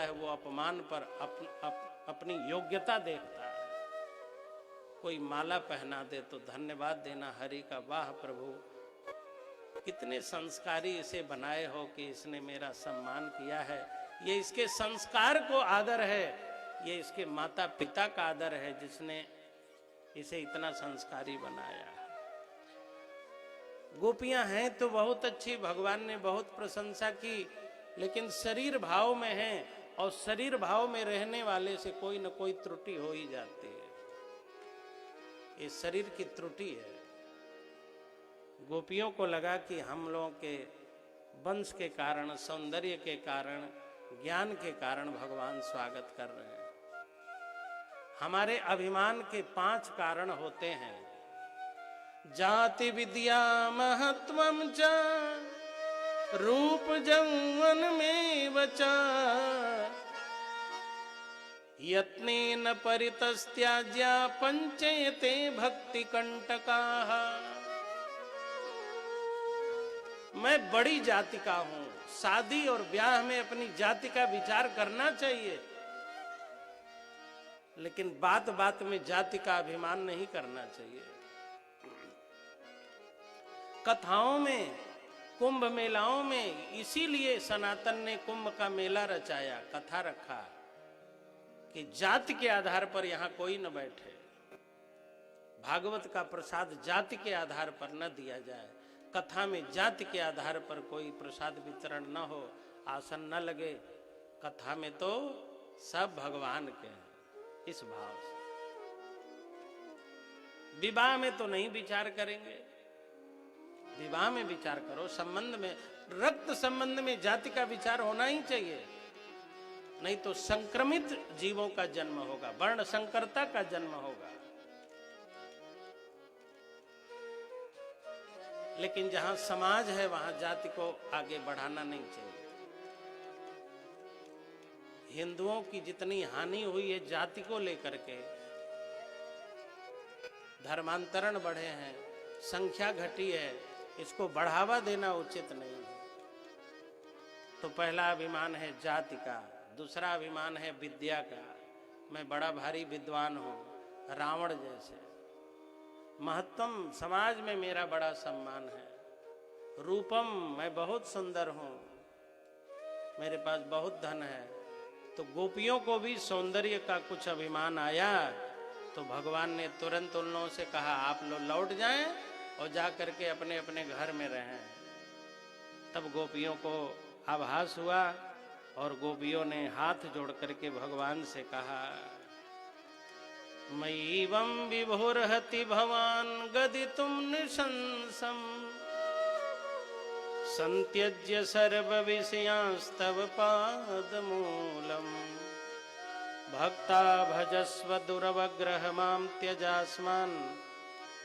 है वो अपमान पर अपनी योग्यता देखता है। कोई माला पहना दे तो धन्यवाद देना हरि का, वाह प्रभु कितने संस्कारी इसे बनाए हो कि इसने मेरा सम्मान किया है। ये इसके संस्कार को आदर है, ये इसके माता पिता का आदर है जिसने इसे इतना संस्कारी बनाया। गोपियां हैं तो बहुत अच्छी, भगवान ने बहुत प्रशंसा की, लेकिन शरीर भाव में हैं और शरीर भाव में रहने वाले से कोई न कोई त्रुटि हो ही जाती है। ये शरीर की त्रुटि है। गोपियों को लगा कि हम लोगों के वंश के कारण, सौंदर्य के कारण, ज्ञान के कारण भगवान स्वागत कर रहे हैं। हमारे अभिमान के 5 कारण होते हैं। जाति विद्या महत्वम च रूप यौवन में वचा यत्नेन परितस्त्याज्या पंचयते भक्ति कंटकाः। मैं बड़ी जाति का हूं, शादी और ब्याह में अपनी जाति का विचार करना चाहिए, लेकिन बात बात में जाति का अभिमान नहीं करना चाहिए। कथाओं में, कुंभ मेलाओं में, इसीलिए सनातन ने कुंभ का मेला रचाया, कथा रखा कि जाति के आधार पर यहां कोई न बैठे। भागवत का प्रसाद जाति के आधार पर न दिया जाए, कथा में जाति के आधार पर कोई प्रसाद वितरण न हो, आसन न लगे। कथा में तो सब भगवान के हैं, इस भाव से। विवाह में तो नहीं विचार करेंगे, विवाह में विचार करो, संबंध में, रक्त संबंध में जाति का विचार होना ही चाहिए, नहीं तो संक्रमित जीवों का जन्म होगा, वर्ण संकरता का जन्म होगा। लेकिन जहां समाज है वहां जाति को आगे बढ़ाना नहीं चाहिए। हिंदुओं की जितनी हानि हुई है जाति को लेकर के, धर्मांतरण बढ़े हैं, संख्या घटी है, इसको बढ़ावा देना उचित नहीं है। तो पहला अभिमान है जाति का, दूसरा अभिमान है विद्या का, मैं बड़ा भारी विद्वान हूं, रावण जैसे। महत्तम, समाज में मेरा बड़ा सम्मान है। रूपम, मैं बहुत सुंदर हूं, मेरे पास बहुत धन है। तो गोपियों को भी सौंदर्य का कुछ अभिमान आया, तो भगवान ने तुरंत उन लोगों से कहा आप लोग लौट जाएं और जा करके अपने अपने घर में रहें। तब गोपियों को आभास हुआ और गोपियों ने हाथ जोड़ करके भगवान से कहा, मयीवं विभोर्हति भवान गदितुं निशंसम् संत्यज्य सर्व विषयांस्तव पादमूलम् भक्ता भजस्व दुरवग्रह मां त्यजास्मान्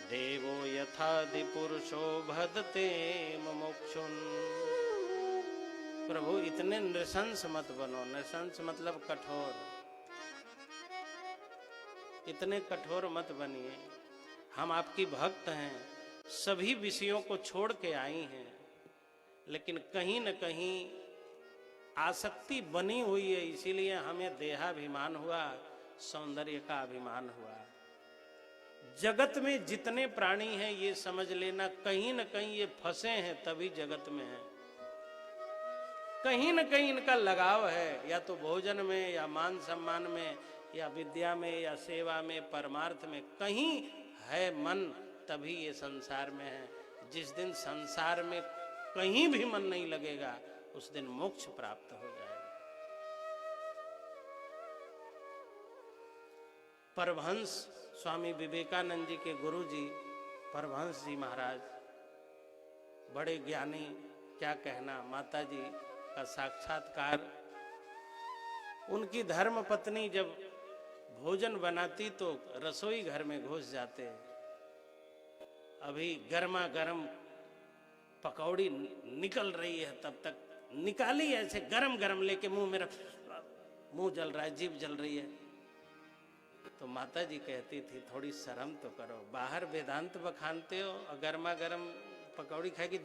देवो यथादि पुरुषो भदते मुमुक्षुन्। प्रभु इतने नृशंस मत बनो। नृशंस मतलब कठोर, इतने कठोर मत बनिए। हम आपकी भक्त हैं, सभी विषयों को छोड़ के आई हैं, लेकिन कहीं न कहीं आसक्ति बनी हुई है, इसीलिए हमें देहाभिमान हुआ, सौंदर्य का अभिमान हुआ। जगत में जितने प्राणी हैं ये समझ लेना कहीं न कहीं ये फंसे हैं, तभी जगत में हैं। कहीं न कहीं इनका लगाव है, या तो भोजन में, या मान सम्मान में, या विद्या में, या सेवा में, परमार्थ में, कहीं है मन, तभी ये संसार में है। जिस दिन संसार में कहीं भी मन नहीं लगेगा उस दिन मोक्ष प्राप्त हो जाएगा। परमहंस स्वामी विवेकानंद जी के गुरु जी परमहंस जी महाराज, बड़े ज्ञानी, क्या कहना, माता जी का साक्षात्कार। उनकी धर्म पत्नी जब भोजन बनाती तो रसोई घर में घुस जाते। अभी गर्मा गर्म पकौड़ी निकल रही है, तब तक निकाली ऐसे गरम गरम लेके मुंह, मेरा मुंह जल रहा है, जीभ जल रही है। तो माता जी कहती थी थोड़ी शर्म तो करो, बाहर वेदांत बखानते हो और गर्मा गर्म पकौड़ी खा के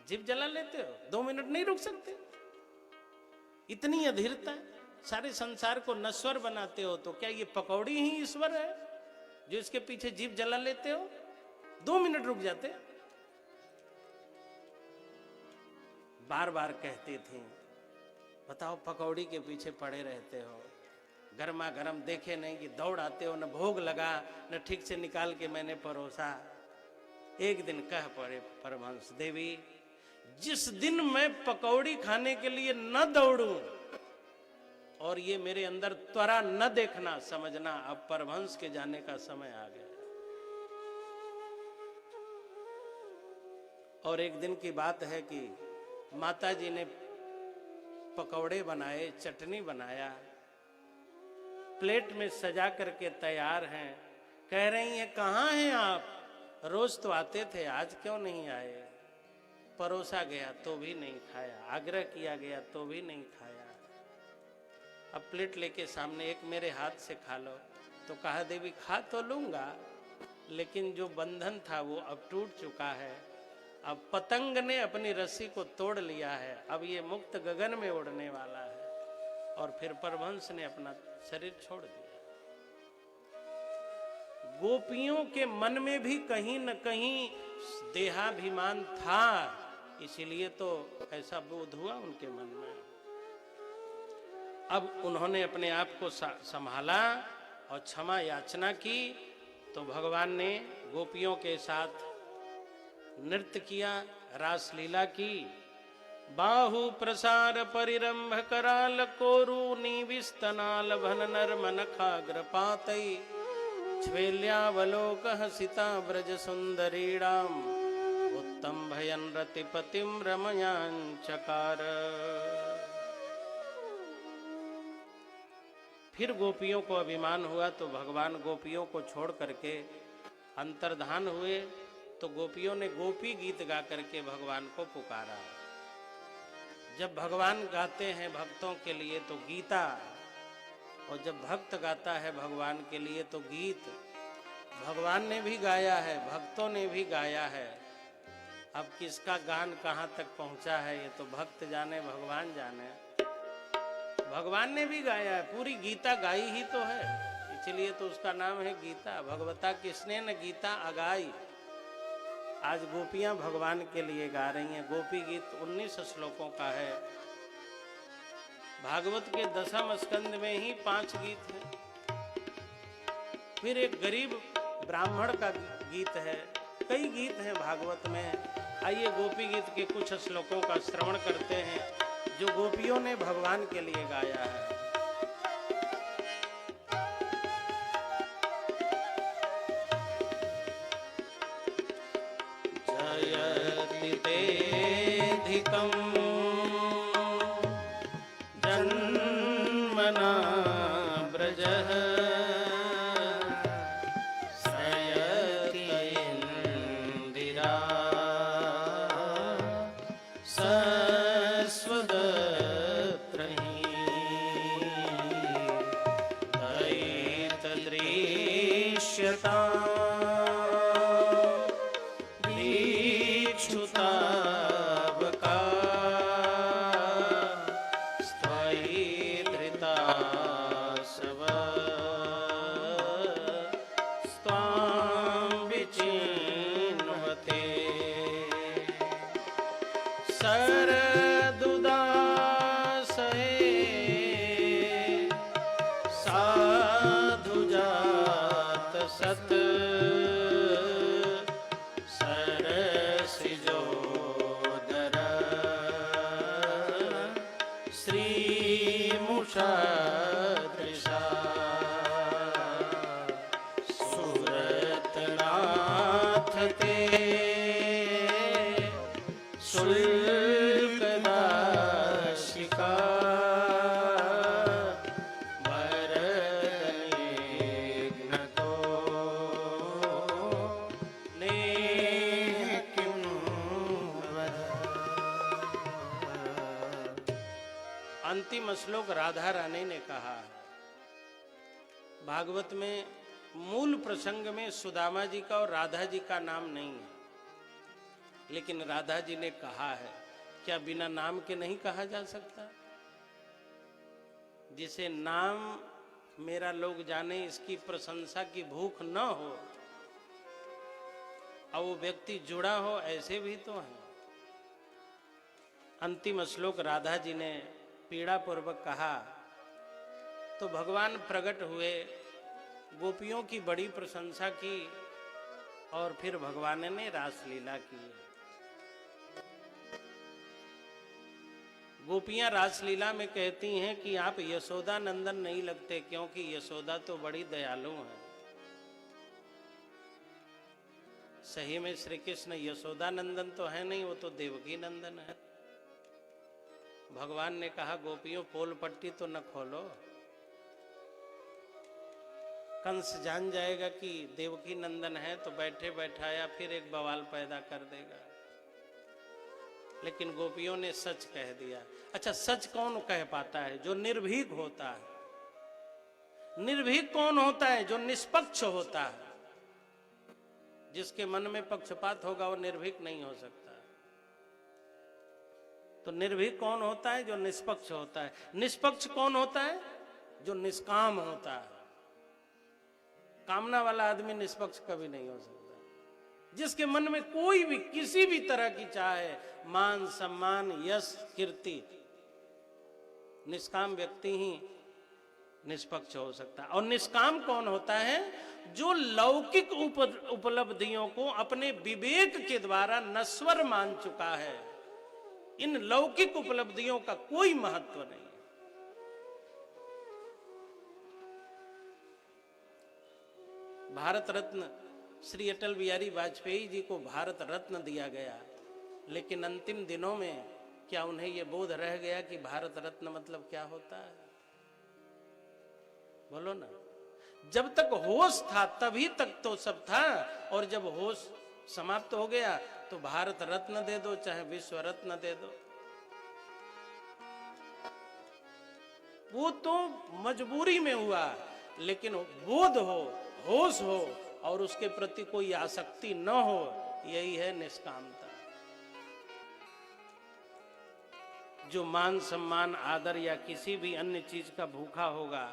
जीभ जला लेते हो, 2 मिनट नहीं रुक सकते। इतनी अधीरता, सारे संसार को नश्वर बनाते हो, तो क्या ये पकौड़ी ही ईश्वर है जो इसके पीछे जीभ जला लेते हो? 2 मिनट रुक जाते। बार बार कहती थी, बताओ पकौड़ी के पीछे पड़े रहते हो, गर्मा गर्म देखे नहीं कि दौड़ आते हो, न भोग लगा न ठीक से निकाल के मैंने परोसा। एक दिन कह पड़े परमहंस देवी, जिस दिन मैं पकौड़ी खाने के लिए न दौड़ूं और ये मेरे अंदर त्वरा न देखना, समझना अब परमहंस के जाने का समय आ गया। और एक दिन की बात है कि माता जी ने पकौड़े बनाए, चटनी बनाया, प्लेट में सजा करके तैयार हैं। कह रही हैं, कहाँ हैं आप? रोज तो आते थे, आज क्यों नहीं आए? परोसा गया तो भी नहीं खाया, आग्रह किया गया तो भी नहीं खाया। अब प्लेट लेके सामने, एक मेरे हाथ से खा लो। तो कहा, देवी खा तो लूंगा, लेकिन जो बंधन था वो अब टूट चुका है। अब पतंग ने अपनी रस्सी को तोड़ लिया है, अब ये मुक्त गगन में उड़ने वाला है। और फिर परमहंस ने अपना शरीर छोड़ दिया। गोपियों के मन में भी कहीं न कहीं देहाभिमान था, इसीलिए तो ऐसा बोध हुआ उनके मन में। अब उन्होंने अपने आप को संभाला और क्षमा याचना की, तो भगवान ने गोपियों के साथ नृत्य किया, रास लीला की। बाहु प्रसार परिरंभ कराल कोरु निविस्तनाल भन नर मन खाग्र पातई छ्वेल्यावलोक हसिता ब्रज सुंदरीणाम उत्तम भयन रतिपतिम रमयांचकार। फिर गोपियों को अभिमान हुआ तो भगवान गोपियों को छोड़ करके अंतर्धान हुए। तो गोपियों ने गोपी गीत गा करके भगवान को पुकारा। जब भगवान गाते हैं भक्तों के लिए तो गीता, और जब भक्त गाता है भगवान के लिए तो गीत। भगवान ने भी गाया है, भक्तों ने भी गाया है। अब किसका गान कहाँ तक पहुँचा है ये तो भक्त जाने, भगवान जाने। भगवान ने भी गाया है, पूरी गीता गाई ही तो है, इसलिए तो उसका नाम है गीता। भगवता किसने न गीता अगाई। आज गोपियां भगवान के लिए गा रही हैं। गोपी गीत 19 श्लोकों का है। भागवत के 10वें स्कंद में ही 5 गीत हैं। फिर एक गरीब ब्राह्मण का गीत है, कई गीत हैं भागवत में। आइए गोपी गीत के कुछ श्लोकों का श्रवण करते हैं जो गोपियों ने भगवान के लिए गाया है। जन्मना ब्रजः सयति इंदिरा सस्वदत्रहि दयितदृश्यता अंतिम श्लोक राधा रानी ने कहा। भागवत में मूल प्रसंग में सुदामा जी का और राधा जी का नाम नहीं है, लेकिन राधा जी ने कहा है। क्या बिना नाम के नहीं कहा जा सकता? जिसे नाम मेरा लोग जाने, इसकी प्रशंसा की भूख न हो और वो व्यक्ति जुड़ा हो, ऐसे भी तो हैं। अंतिम श्लोक राधा जी ने पीड़ा पूर्वक कहा तो भगवान प्रकट हुए, गोपियों की बड़ी प्रशंसा की और फिर भगवान ने रासलीला की। गोपियां रासलीला में कहती हैं कि आप यशोदा नंदन नहीं लगते, क्योंकि यशोदा तो बड़ी दयालु हैं। सही में श्री कृष्ण यशोदा नंदन तो है नहीं, वो तो देवकी नंदन है। भगवान ने कहा गोपियों पोल पट्टी तो न खोलो, कंस जान जाएगा कि देवकी नंदन है तो बैठे बैठाया फिर एक बवाल पैदा कर देगा। लेकिन गोपियों ने सच कह दिया। अच्छा, सच कौन कह पाता है? जो निर्भीक होता है। निर्भीक कौन होता है? जो निष्पक्ष होता है। जिसके मन में पक्षपात होगा वो निर्भीक नहीं हो सकता। तो निर्भीक कौन होता है? जो निष्पक्ष होता है। निष्पक्ष कौन होता है? जो निष्काम होता है। कामना वाला आदमी निष्पक्ष कभी नहीं हो सकता। जिसके मन में कोई भी किसी भी तरह की चाहे, मान सम्मान यश कीर्ति, निष्काम व्यक्ति ही निष्पक्ष हो सकता है। और निष्काम कौन होता है? जो लौकिक उपलब्धियों को अपने विवेक के द्वारा नश्वर मान चुका है। इन लौकिक उपलब्धियों का कोई महत्व नहीं। भारत रत्न श्री अटल बिहारी वाजपेयी जी को भारत रत्न दिया गया, लेकिन अंतिम दिनों में क्या उन्हें यह बोध रह गया कि भारत रत्न मतलब क्या होता है? बोलो ना। जब तक होश था तभी तक तो सब था, और जब होश समाप्त हो गया तो भारत रत्न दे दो चाहे विश्व रत्न दे दो, वो तो मजबूरी में हुआ। लेकिन बोध हो, होश हो और उसके प्रति कोई आसक्ति न हो, यही है निष्कामता। जो मान सम्मान आदर या किसी भी अन्य चीज का भूखा होगा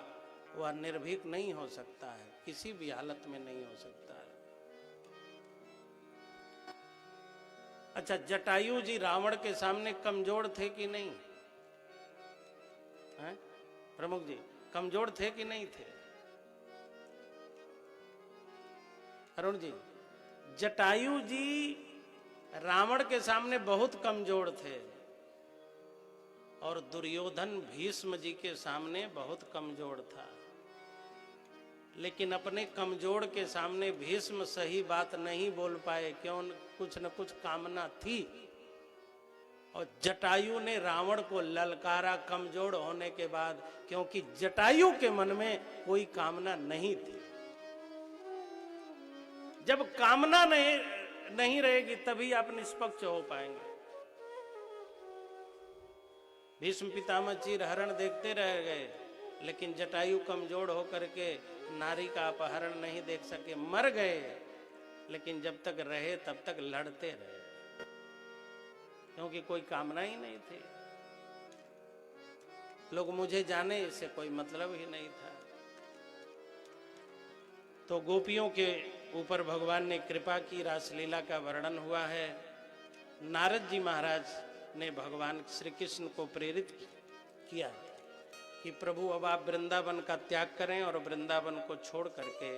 वह निर्भीक नहीं हो सकता है, किसी भी हालत में नहीं हो सकता है। अच्छा, जटायु जी रावण के सामने कमजोर थे कि नहीं? हैं? प्रमुख जी, कमजोर थे कि नहीं थे? अरुण जी, जटायु जी रावण के सामने बहुत कमजोर थे और दुर्योधन भीष्म जी के सामने बहुत कमजोर था। लेकिन अपने कमजोर के सामने भीष्म सही बात नहीं बोल पाए, क्यों? कुछ न कुछ कामना थी। और जटायु ने रावण को ललकारा कमजोर होने के बाद, क्योंकि जटायु के मन में कोई कामना नहीं थी। जब कामना नहीं रहेगी तभी आप निष्पक्ष हो पाएंगे। भीष्म पितामह चीर हरण देखते रह गए, लेकिन जटायु कमजोर होकर के नारी का अपहरण नहीं देख सके, मर गए। लेकिन जब तक रहे तब तक लड़ते रहे, क्योंकि कोई कामना ही नहीं थी। लोग मुझे जाने इससे कोई मतलब ही नहीं था। तो गोपियों के ऊपर भगवान ने कृपा की, रासलीला का वर्णन हुआ है। नारद जी महाराज ने भगवान श्री कृष्ण को प्रेरित किया कि प्रभु अब आप वृंदावन का त्याग करें और वृंदावन को छोड़ करके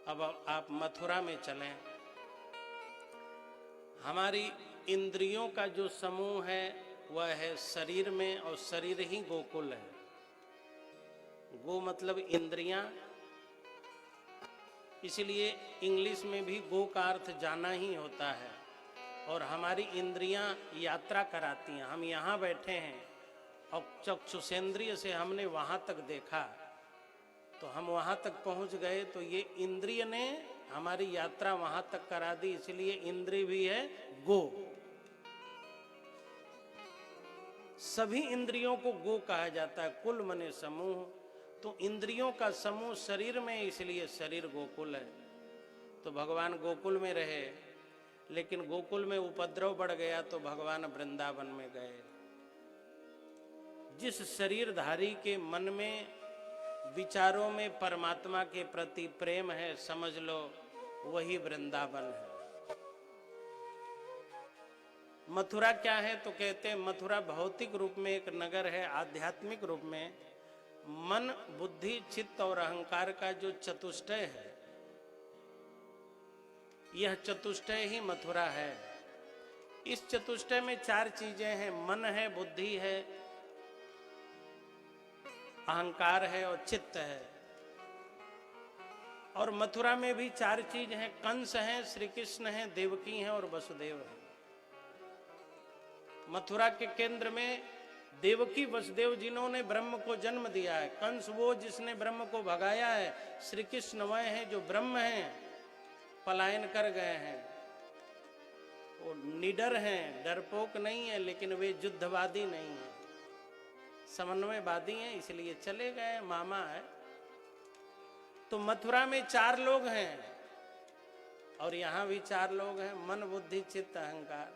अब आप मथुरा में चलें। हमारी इंद्रियों का जो समूह है वह है शरीर में, और शरीर ही गोकुल है। गो मतलब इंद्रियां, इसलिए इंग्लिश में भी गो का अर्थ जाना ही होता है। और हमारी इंद्रियां यात्रा कराती हैं। हम यहाँ बैठे हैं और चक्षुषेंद्रिय से हमने वहां तक देखा, तो हम वहां तक पहुंच गए, तो ये इंद्रिय ने हमारी यात्रा वहां तक करा दी, इसलिए इंद्रिय भी है गो। सभी इंद्रियों को गो कहा जाता है। कुल मने समूह, तो इंद्रियों का समूह शरीर में, इसलिए शरीर गोकुल है। तो भगवान गोकुल में रहे, लेकिन गोकुल में उपद्रव बढ़ गया तो भगवान वृंदावन में गए। जिस शरीरधारी के मन में विचारों में परमात्मा के प्रति प्रेम है, समझ लो वही वृंदावन है। मथुरा क्या है तो कहते हैं मथुरा भौतिक रूप में एक नगर है, आध्यात्मिक रूप में मन, बुद्धि, चित्त और अहंकार का जो चतुष्टय है, यह चतुष्टय ही मथुरा है। इस चतुष्टय में चार चीजें हैं, मन है, बुद्धि है, अहंकार है और चित्त है। और मथुरा में भी चार चीज हैं, कंस है, श्री कृष्ण है, देवकी है और वसुदेव है। मथुरा के केंद्र में देवकी वसुदेव जिन्होंने ब्रह्म को जन्म दिया है, कंस वो जिसने ब्रह्म को भगाया है, श्री कृष्ण वह हैं जो ब्रह्म हैं, पलायन कर गए हैं। वो निडर हैं, डरपोक नहीं है, लेकिन वे युद्धवादी नहीं है, समन्वयवादी हैं, इसलिए चले गए, मामा है। तो मथुरा में चार लोग हैं और यहां भी चार लोग हैं, मन, बुद्धि, चित्त, अहंकार।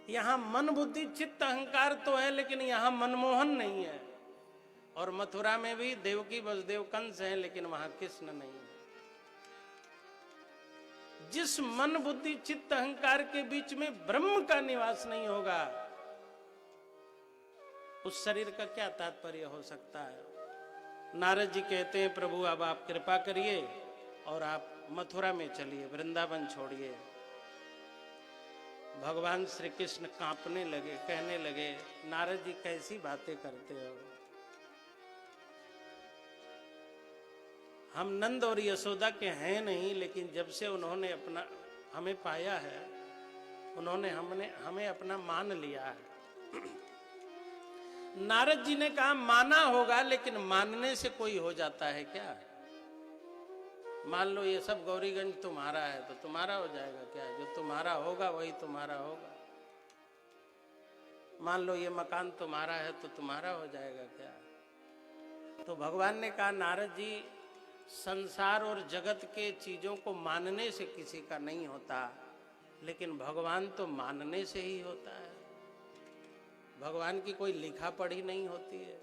यहां मन, बुद्धि, चित्त, अहंकार तो है, लेकिन यहां मनमोहन नहीं है। और मथुरा में भी देवकी वसुदेव कंस हैं, लेकिन वहां कृष्ण नहीं है। जिस मन, बुद्धि, चित्त, अहंकार के बीच में ब्रह्म का निवास नहीं होगा, उस शरीर का क्या तात्पर्य हो सकता है। नारद जी कहते हैं प्रभु अब आप कृपा करिए और आप मथुरा में चलिए, वृंदावन छोड़िए। भगवान श्री कृष्ण कांपने लगे, कहने लगे नारद जी कैसी बातें करते हो, हम नंद और यशोदा के हैं नहीं, लेकिन जब से उन्होंने अपना हमें पाया है, उन्होंने हमें अपना मान लिया है। नारद जी ने कहा माना होगा, लेकिन मानने से कोई हो जाता है क्या? मान लो ये सब गौरीगंज तुम्हारा है तो तुम्हारा हो जाएगा क्या? जो तुम्हारा होगा वही तुम्हारा होगा। मान लो ये मकान तुम्हारा है तो तुम्हारा हो जाएगा क्या? तो भगवान ने कहा नारद जी, संसार और जगत के चीजों को मानने से किसी का नहीं होता, लेकिन भगवान तो मानने से ही होता है। भगवान की कोई लिखा पढ़ी नहीं होती है,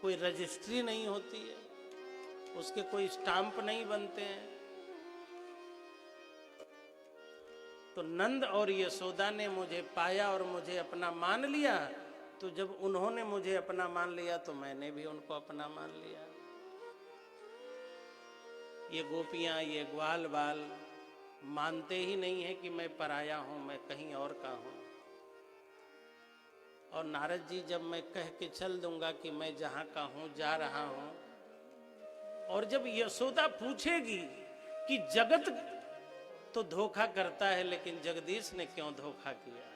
कोई रजिस्ट्री नहीं होती है, उसके कोई स्टाम्प नहीं बनते हैं। तो नंद और यशोदा ने मुझे पाया और मुझे अपना मान लिया, तो जब उन्होंने मुझे अपना मान लिया तो मैंने भी उनको अपना मान लिया। ये गोपियां, ये ग्वाल बाल मानते ही नहीं है कि मैं पराया हूं, मैं कहीं और का हूं। और नारद जी जब मैं कह के चल दूंगा कि मैं जहां का हूं, जा रहा हूं, और जब यशोदा पूछेगी कि जगत तो धोखा करता है, लेकिन जगदीश ने क्यों धोखा किया,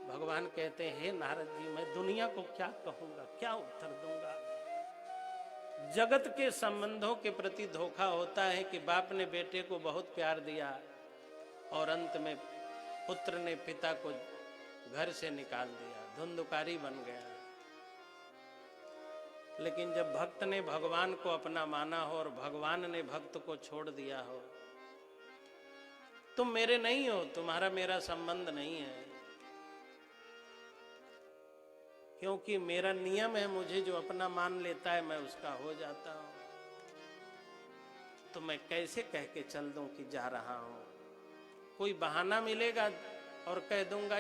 भगवान कहते हैं हे नारद जी, मैं दुनिया को क्या कहूंगा, क्या उत्तर दूंगा। जगत के संबंधों के प्रति धोखा होता है कि बाप ने बेटे को बहुत प्यार दिया और अंत में पुत्र ने पिता को घर से निकाल दिया, धुंधकारी बन गया। लेकिन जब भक्त ने भगवान को अपना माना हो और भगवान ने भक्त को छोड़ दिया हो, तुम मेरे नहीं हो, तुम्हारा मेरा संबंध नहीं है, क्योंकि मेरा नियम है, मुझे जो अपना मान लेता है मैं उसका हो जाता हूं। तो मैं कैसे कह के चल दूं कि जा रहा हूं? कोई बहाना मिलेगा और कह दूंगा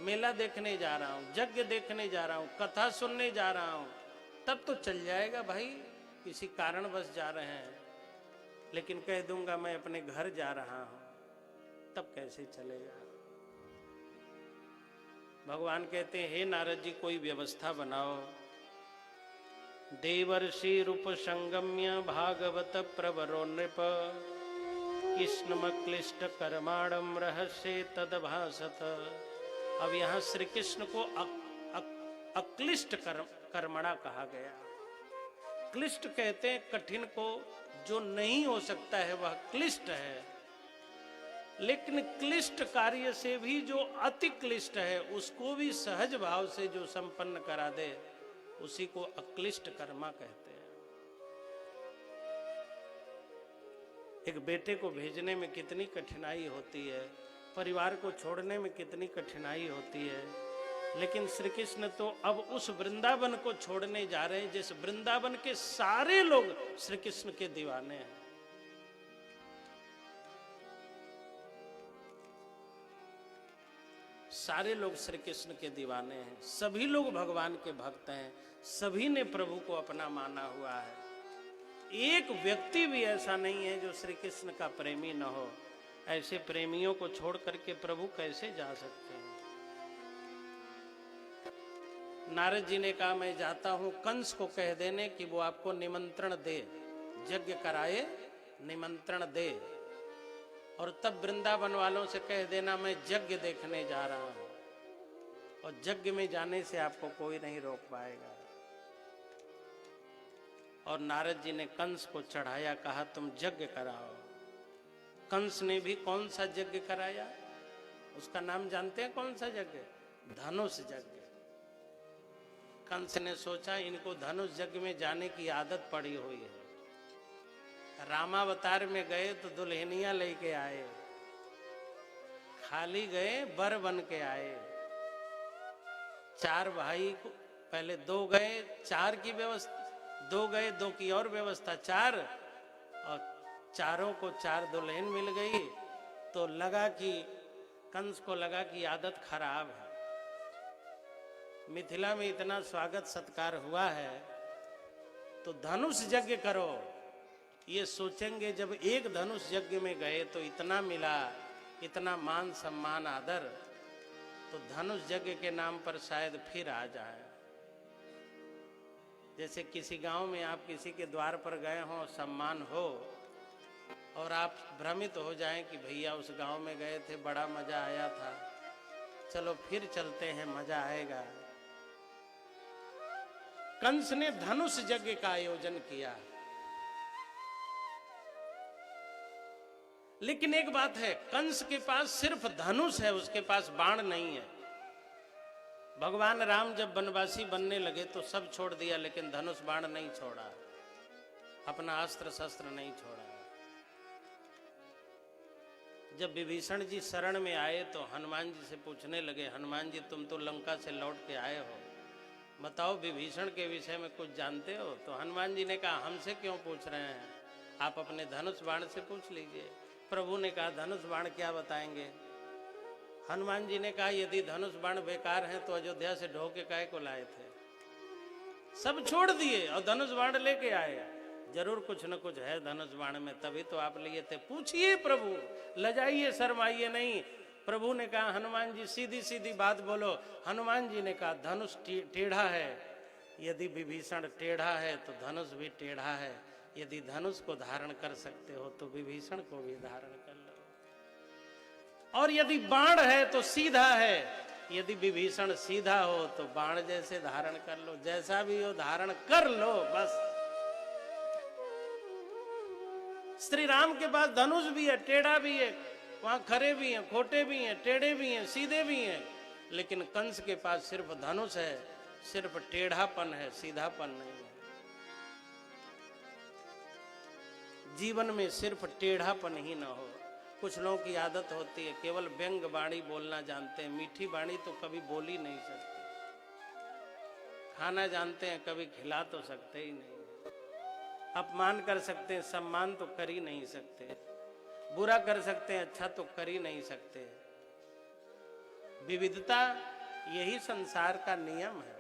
मेला देखने जा रहा हूं, यज्ञ देखने जा रहा हूं, कथा सुनने जा रहा हूं, तब तो चल जाएगा भाई, किसी कारणवश जा रहे हैं। लेकिन कह दूंगा मैं अपने घर जा रहा हूं, तब कैसे चलेगा? भगवान कहते हैं हे नारद जी, कोई व्यवस्था बनाओ। देवर्षि रूप संगम्य भागवत प्रवरो नृप, कृष्णमक्लिष्ट कर्माणम रहस्य तदभासत। अब यहाँ श्री कृष्ण को अक्लिष्ट कर्मणा कहा गया। क्लिष्ट कहते हैं कठिन को, जो नहीं हो सकता है वह क्लिष्ट है, लेकिन क्लिष्ट कार्य से भी जो अति क्लिष्ट है उसको भी सहज भाव से जो संपन्न करा दे, उसी को अक्लिष्ट कर्मा कहते हैं। एक बेटे को भेजने में कितनी कठिनाई होती है, परिवार को छोड़ने में कितनी कठिनाई होती है, लेकिन श्री कृष्ण तो अब उस वृंदावन को छोड़ने जा रहे हैं जिस वृंदावन के सारे लोग श्री कृष्ण के दीवाने हैं। सारे लोग श्री कृष्ण के दीवाने हैं, सभी लोग भगवान के भक्त हैं, सभी ने प्रभु को अपना माना हुआ है। एक व्यक्ति भी ऐसा नहीं है जो श्री कृष्ण का प्रेमी न हो। ऐसे प्रेमियों को छोड़ करके प्रभु कैसे जा सकते हैं। नारद जी ने कहा मैं जाता हूं, कंस को कह देने कि वो आपको निमंत्रण दे, यज्ञ कराए, निमंत्रण दे, और तब वृंदावन वालों से कह देना मैं यज्ञ देखने जा रहा हूं, और यज्ञ में जाने से आपको कोई नहीं रोक पाएगा। और नारद जी ने कंस को चढ़ाया, कहा तुम यज्ञ कराओ। कंस ने भी कौन सा यज्ञ कराया, उसका नाम जानते हैं कौन सा यज्ञ? धनुष यज्ञ। कंस ने सोचा इनको धनुष यज्ञ में जाने की आदत पड़ी हुई है। रामावतार में गए तो दुल्हनियां लेके आए, खाली गए वर बन के आए। चार भाई को पहले दो गए, चार की व्यवस्था, दो गए, दो की और व्यवस्था, चार, और चारों को चार दुल्हन मिल गई। तो लगा कि कंस को लगा कि आदत खराब है, मिथिला में इतना स्वागत सत्कार हुआ है तो धनुष यज्ञ करो। ये सोचेंगे जब एक धनुष यज्ञ में गए तो इतना मिला, इतना मान सम्मान आदर, तो धनुष यज्ञ के नाम पर शायद फिर आ जाए। जैसे किसी गांव में आप किसी के द्वार पर गए हो, सम्मान हो, और आप भ्रमित हो जाएं कि भैया उस गांव में गए थे, बड़ा मजा आया था, चलो फिर चलते हैं, मजा आएगा। कंस ने धनुष यज्ञ का आयोजन किया। लेकिन एक बात है, कंस के पास सिर्फ धनुष है, उसके पास बाण नहीं है। भगवान राम जब वनवासी बनने लगे तो सब छोड़ दिया, लेकिन धनुष बाण नहीं छोड़ा, अपना अस्त्र शस्त्र नहीं छोड़ा। जब विभीषण जी शरण में आए तो हनुमान जी से पूछने लगे, हनुमान जी तुम तो लंका से लौट के आए हो, बताओ विभीषण के विषय में कुछ जानते हो? तो हनुमान जी ने कहा हमसे क्यों पूछ रहे हैं, आप अपने धनुष बाण से पूछ लीजिए। प्रभु ने कहा धनुष बाण क्या बताएंगे? हनुमान जी ने कहा यदि धनुष बाण बेकार है तो अयोध्या से ढो के काहे को लाए थे? सब छोड़ दिए और धनुष बाण लेके आए। जरूर कुछ न कुछ है धनुष बाण में, तभी तो आप लिए थे, पूछिए प्रभु, लजाइए शर्माइए नहीं। प्रभु ने कहा हनुमान जी सीधी सीधी बात बोलो। हनुमान जी ने कहा धनुष टेढ़ा है, यदि विभीषण टेढ़ा है तो धनुष भी टेढ़ा है, यदि धनुष को धारण कर सकते हो तो विभीषण को भी धारण कर लो, और यदि बाण है तो सीधा है, यदि विभीषण सीधा हो तो बाण जैसे धारण कर लो, जैसा भी हो धारण कर लो बस। श्री राम के पास धनुष भी है, टेढ़ा भी है, वहां खरे भी हैं, खोटे भी हैं, टेढ़े भी हैं, सीधे भी हैं, लेकिन कंस के पास सिर्फ धनुष है, सिर्फ टेढ़ापन है, सीधापन नहीं है। जीवन में सिर्फ टेढ़ापन ही ना हो। कुछ लोगों की आदत होती है केवल व्यंग वाणी बोलना जानते हैं, मीठी वाणी तो कभी बोल ही नहीं सकते, खाना जानते हैं कभी खिला तो सकते ही नहीं, अपमान कर सकते हैं, सम्मान तो कर ही नहीं सकते, बुरा कर सकते हैं, अच्छा तो कर ही नहीं सकते। विविधता यही संसार का नियम है।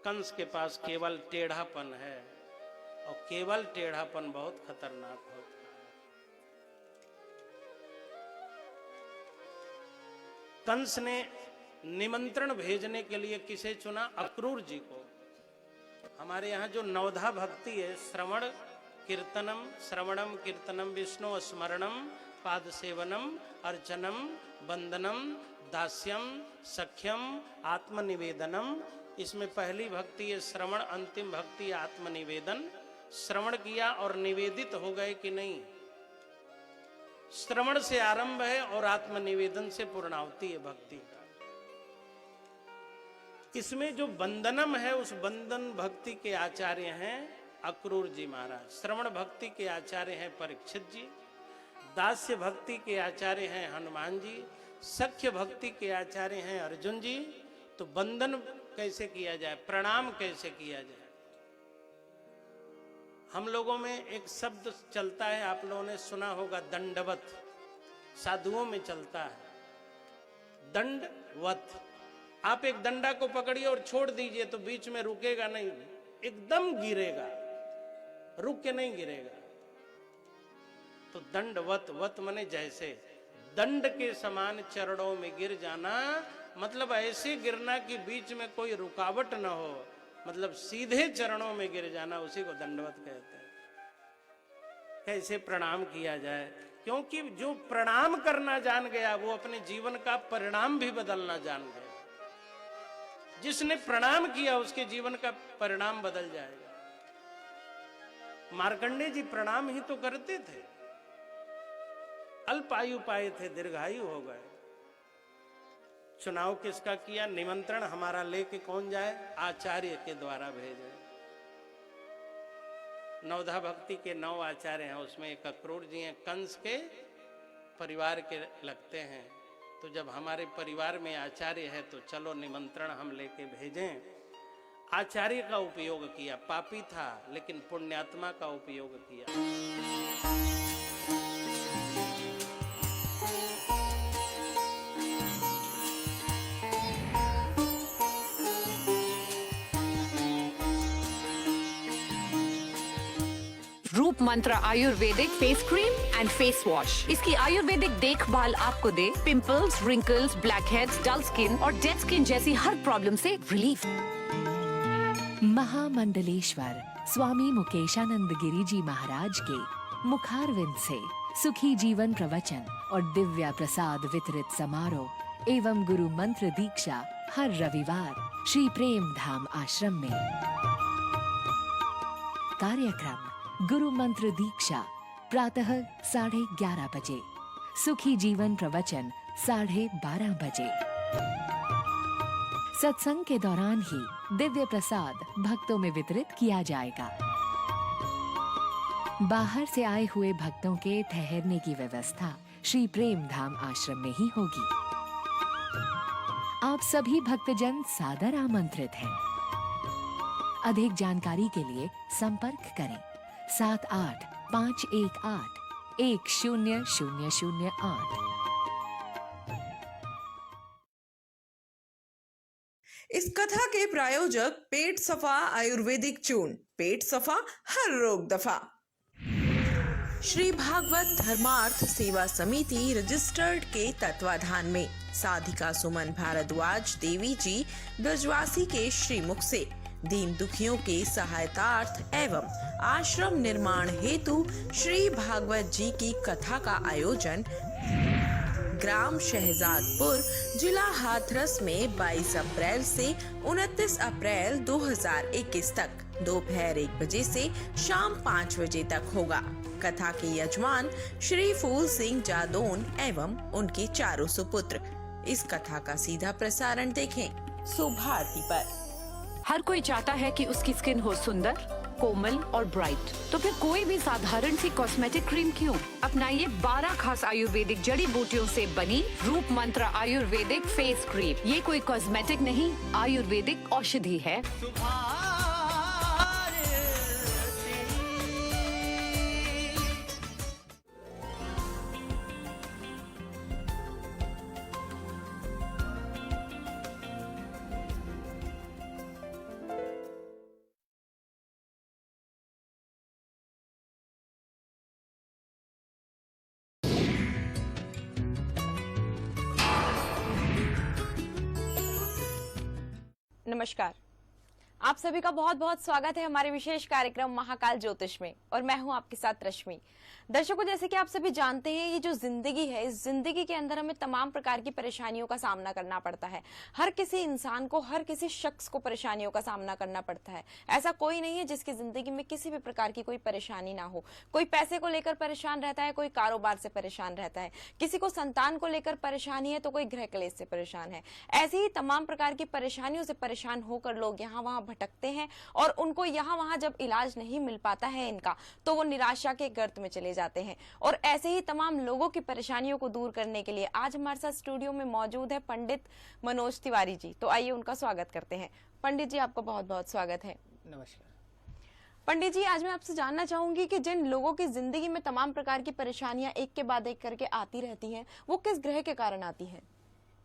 कंस के पास केवल टेढ़ापन है, और केवल टेढ़ापन बहुत खतरनाक होता है। कंस ने निमंत्रण भेजने के लिए किसे चुना? अक्रूर जी को। हमारे यहाँ जो नवधा भक्ति है, श्रवण कीर्तनम, श्रवणम कीर्तनम विष्णु स्मरणम पाद सेवनम अर्चनम वंदनम दास्यम सख्यम आत्मनिवेदनम, इसमें पहली भक्ति है श्रवण, अंतिम भक्ति आत्मनिवेदन। श्रवण किया और निवेदित हो गए कि नहीं? श्रवण से आरंभ है और आत्मनिवेदन से पूर्णाहुति है भक्ति का। इसमें जो वंदनम है उस वंदन भक्ति के आचार्य हैं अक्रूर जी महाराज, श्रवण भक्ति के आचार्य हैं परीक्षित जी, दास्य भक्ति के आचार्य हैं हनुमान जी, सख्य भक्ति के आचार्य हैं अर्जुन जी, तो वंदन कैसे किया जाए, प्रणाम कैसे किया जाए। हम लोगों में एक शब्द चलता है, आप लोगों ने सुना होगा, दंडवत। साधुओं में चलता है दंडवत। आप एक डंडा को पकड़िए और छोड़ दीजिए तो बीच में रुकेगा नहीं, एकदम गिरेगा, रुक के नहीं गिरेगा। तो दंडवत, वत मने जैसे, दंड के समान चरणों में गिर जाना, मतलब ऐसे गिरना कि बीच में कोई रुकावट ना हो, मतलब सीधे चरणों में गिर जाना, उसी को दंडवत कहते हैं। कैसे प्रणाम किया जाए, क्योंकि जो प्रणाम करना जान गया वो अपने जीवन का परिणाम भी बदलना जान गया। जिसने प्रणाम किया उसके जीवन का परिणाम बदल जाएगा। मार्कंडेय जी प्रणाम ही तो करते थे, अल्पायु पाए थे, दीर्घायु हो गए। चुनाव किसका किया, निमंत्रण हमारा लेके कौन जाए, आचार्य के द्वारा भेजे। नवधा भक्ति के 9 आचार्य हैं, उसमें एक अक्रूर जी हैं, कंस के परिवार के लगते हैं। तो जब हमारे परिवार में आचार्य है तो चलो निमंत्रण हम लेके भेजें। आचार्य का उपयोग किया, पापी था लेकिन पुण्यात्मा का उपयोग किया। रूप मंत्र आयुर्वेदिक face cream and face wash. इसकी आयुर्वेदिक देखभाल आपको दे pimples, wrinkles, blackheads, dull skin और डेड स्किन जैसी हर प्रॉब्लम से रिलीफ। महामंडलेश्वर स्वामी मुकेशानंद गिरी जी महाराज के मुखारविंद से सुखी जीवन प्रवचन और दिव्य प्रसाद वितरित समारोह एवं गुरु मंत्र दीक्षा हर रविवार श्री प्रेम धाम आश्रम में। कार्यक्रम गुरु मंत्र दीक्षा प्रातः 11:30 बजे, सुखी जीवन प्रवचन 12:30 बजे। सत्संग के दौरान ही दिव्य प्रसाद भक्तों में वितरित किया जाएगा। बाहर से आए हुए भक्तों के ठहरने की व्यवस्था श्री प्रेम धाम आश्रम में ही होगी। आप सभी भक्तजन सादर आमंत्रित हैं। अधिक जानकारी के लिए संपर्क करें 7851181008। इस कथा के प्रायोजक पेट सफा आयुर्वेदिक चूर्ण, पेट सफा हर रोग दफा। श्री भागवत धर्मार्थ सेवा समिति रजिस्टर्ड के तत्वाधान में साधिका सुमन भारद्वाज देवी जी ब्रजवासी के श्रीमुख से दीन दुखियों के सहायतार्थ एवं आश्रम निर्माण हेतु श्री भागवत जी की कथा का आयोजन ग्राम शहजादपुर, जिला हाथरस में 22 अप्रैल से 29 अप्रैल 2021 तक दोपहर 1 बजे से शाम 5 बजे तक होगा। कथा के यजमान श्री फूल सिंह जादौन एवं उनके चारों सुपुत्र। इस कथा का सीधा प्रसारण देखें सुभारती पर। हर कोई चाहता है कि उसकी स्किन हो सुंदर, कोमल और ब्राइट, तो फिर कोई भी साधारण सी कॉस्मेटिक क्रीम क्यों? अपनाइए 12 खास आयुर्वेदिक जड़ी बूटियों से बनी रूप मंत्र आयुर्वेदिक फेस क्रीम। ये कोई कॉस्मेटिक नहीं, आयुर्वेदिक औषधि है। नमस्कार, आप सभी का बहुत बहुत स्वागत है हमारे विशेष कार्यक्रम महाकाल ज्योतिष में, और मैं हूं आपके साथ रश्मि। दर्शकों, जैसे कि आप सभी जानते हैं, ये जो जिंदगी है, इस जिंदगी के अंदर हमें तमाम प्रकार की परेशानियों का सामना करना पड़ता है। हर किसी इंसान को, हर किसी शख्स को परेशानियों का सामना करना पड़ता है। ऐसा कोई नहीं है जिसकी जिंदगी में किसी भी प्रकार की कोई परेशानी ना हो। कोई पैसे को लेकर परेशान रहता है, कोई कारोबार से परेशान रहता है, किसी को संतान को लेकर परेशानी है, तो कोई गृह क्लेश से परेशान है। ऐसी ही तमाम प्रकार की परेशानियों से परेशान होकर लोग यहाँ वहाँ भटकते हैं और उनको यहाँ वहाँ जब इलाज नहीं मिल पाता है इनका, तो वो निराशा के गर्त में चले जाते हैं। और ऐसे ही तमाम लोगों की परेशानियों को दूर करने के लिए आज हमारे साथ स्टूडियो में मौजूद है पंडित मनोज तिवारी जी। तो आइए उनका स्वागत करते हैं। पंडित जी, आपका बहुत बहुत स्वागत है। नमस्कार पंडित जी, आज मैं आपसे जानना चाहूंगी कि जिन लोगों की जिंदगी में तमाम प्रकार की परेशानियां एक के बाद एक करके आती रहती हैं, वो किस ग्रह के कारण आती हैं?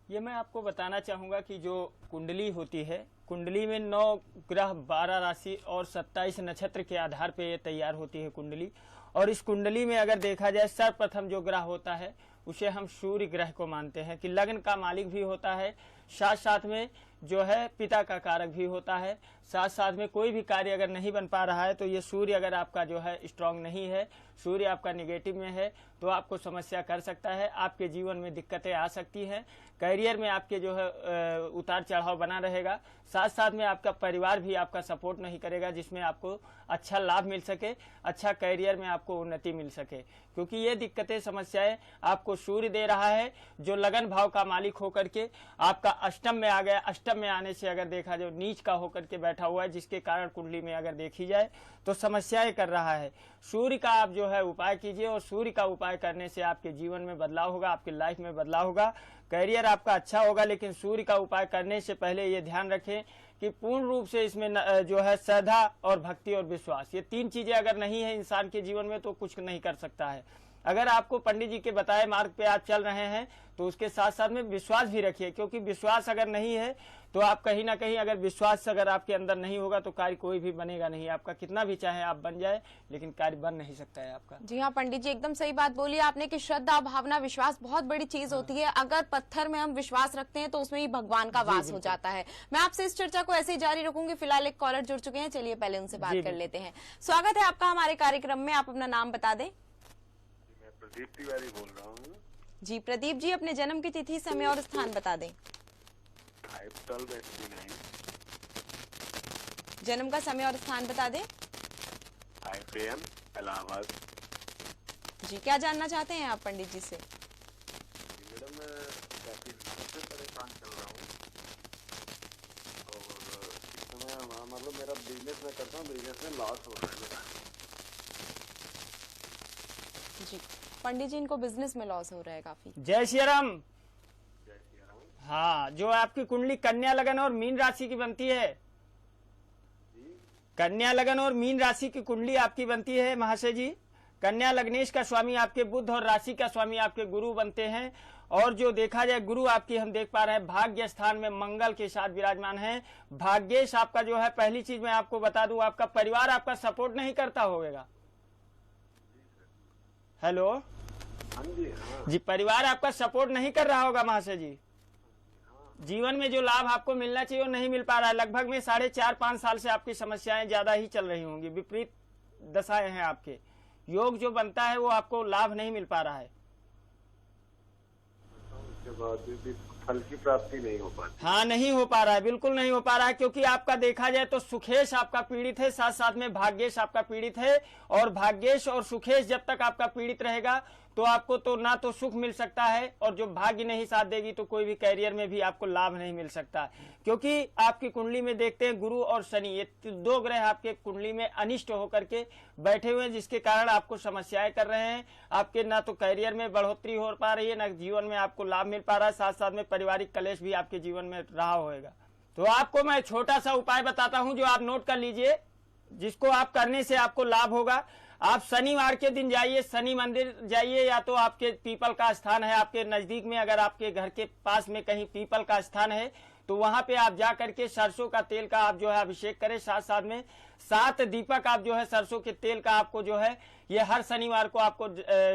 ये मैं आपको बताना चाहूँगा कि जो कुंडली होती है, कुंडली में 9 ग्रह, 12 राशि और 27 नक्षत्र के आधार पे ये तैयार होती है कुंडली। और इस कुंडली में अगर देखा जाए, सर्वप्रथम जो ग्रह होता है उसे हम सूर्य ग्रह को मानते हैं कि लग्न का मालिक भी होता है, साथ साथ में जो है पिता का कारक भी होता है। साथ साथ में कोई भी कार्य अगर नहीं बन पा रहा है तो ये सूर्य अगर आपका जो है स्ट्रांग नहीं है, सूर्य आपका नेगेटिव में है, तो आपको समस्या कर सकता है, आपके जीवन में दिक्कतें आ सकती हैं, करियर में आपके जो है उतार चढ़ाव बना रहेगा। साथ साथ में आपका परिवार भी आपका सपोर्ट नहीं करेगा, जिसमें आपको अच्छा लाभ मिल सके, अच्छा करियर में आपको उन्नति मिल सके, क्योंकि ये दिक्कतें समस्याएं आपको सूर्य दे रहा है, जो लगन भाव का मालिक होकर के आपका अष्टम में आ गया। अष्टम में आने से अगर देखा जाए नीच का होकर के बैठा हुआ है, जिसके कारण कुंडली में अगर देखी जाए तो समस्याएं कर रहा है। सूर्य का आप जो है उपाय कीजिए, और सूर्य का उपाय करने से आपके जीवन में बदलाव होगा, आपकी लाइफ में बदलाव होगा, करियर आपका अच्छा होगा। लेकिन सूर्य का उपाय करने से पहले ये ध्यान रखें कि पूर्ण रूप से इसमें जो है श्रद्धा और भक्ति और विश्वास, ये 3 चीजें अगर नहीं है इंसान के जीवन में तो कुछ नहीं कर सकता है। अगर आपको पंडित जी के बताए मार्ग पे आप चल रहे हैं तो उसके साथ साथ में विश्वास भी रखिए, क्योंकि विश्वास अगर नहीं है तो आप कहीं ना कहीं, अगर विश्वास अगर आपके अंदर नहीं होगा तो कार्य कोई भी बनेगा नहीं। आपका कितना भी चाहे आप बन जाए, लेकिन कार्य बन नहीं सकता है आपका। जी हाँ पंडित जी, एकदम सही बात बोली आपने कि श्रद्धा, भावना, विश्वास बहुत बड़ी चीज होती है। अगर पत्थर में हम विश्वास रखते हैं तो उसमें ही भगवान का वास हो जाता है। मैं आपसे इस चर्चा को ऐसे ही जारी रखूंगी। फिलहाल एक कॉलर जुड़ चुके हैं, चलिए पहले उनसे बात कर लेते हैं। स्वागत है आपका हमारे कार्यक्रम में, आप अपना नाम बता दें। मैं प्रदीप तिवारी बोल रहा हूँ। जी प्रदीप जी, अपने जन्म की तिथि, समय और स्थान बता दें। 5/12/89। जन्म का समय और स्थान बता दें। 5 AM इलाहाबाद। जी, क्या जानना चाहते हैं आप पंडित जी से? मैडम, मैं काफी दिनों से परेशान चल रहा हूँ, और इस समय मतलब मेरा बिजनेस में करता हूँ, बिजनेस में लॉस हो रहा है मेरा। जी पंडित जी, इनको बिजनेस में लॉस हो रहा है काफी। जय श्री राम। हाँ, जो आपकी कुंडली कन्या लगन और मीन राशि की बनती है, कन्या लगन और मीन राशि की कुंडली आपकी बनती है महाशय जी। कन्या लग्नेश का स्वामी आपके बुध और राशि का स्वामी आपके गुरु बनते हैं। और जो देखा जाए गुरु आपकी हम देख पा रहे हैं भाग्य स्थान में मंगल के साथ विराजमान है। भाग्येश आपका जो है, पहली चीज मैं आपको बता दूं, आपका परिवार आपका सपोर्ट नहीं करता होगा। हेलो, हाँ जी। हाँ जी, परिवार आपका सपोर्ट नहीं कर रहा होगा महाशय जी। जीवन में जो लाभ आपको मिलना चाहिए वो नहीं मिल पा रहा है। लगभग में 4.5-5 साल से आपकी समस्याएं ज्यादा ही चल रही होंगी, विपरीत दशाएं हैं आपके। योग जो बनता है वो आपको लाभ नहीं मिल पा रहा है। उसके बाद भी फल की प्राप्ति नहीं हो पाती। हाँ, नहीं हो पा रहा है, बिल्कुल नहीं हो पा रहा है, क्योंकि आपका देखा जाए तो सुखेश आपका पीड़ित है, साथ साथ में भाग्येश आपका पीड़ित है। और भाग्येश और सुखेश जब तक आपका पीड़ित रहेगा तो आपको तो ना तो सुख मिल सकता है, और जो भाग्य नहीं साथ देगी तो कोई भी करियर में भी आपको लाभ नहीं मिल सकता। क्योंकि आपकी कुंडली में देखते हैं गुरु और शनि, ये 2 ग्रह आपके कुंडली में अनिष्ट होकर के बैठे हुए हैं, जिसके कारण आपको समस्याएं कर रहे हैं। आपके ना तो करियर में बढ़ोतरी हो पा रही है, ना जीवन में आपको लाभ मिल पा रहा है, साथ साथ में पारिवारिक कलेश भी आपके जीवन में रहा होगा। तो आपको मैं छोटा सा उपाय बताता हूँ, जो आप नोट कर लीजिए, जिसको आप करने से आपको लाभ होगा। आप शनिवार के दिन जाइए, शनि मंदिर जाइए, या तो आपके पीपल का स्थान है आपके नजदीक में, अगर आपके घर के पास में कहीं पीपल का स्थान है तो वहां पे आप जा करके सरसों का तेल का आप जो है अभिषेक करें। साथ साथ में 7 दीपक आप जो है सरसों के तेल का आपको जो है ये हर शनिवार को आपको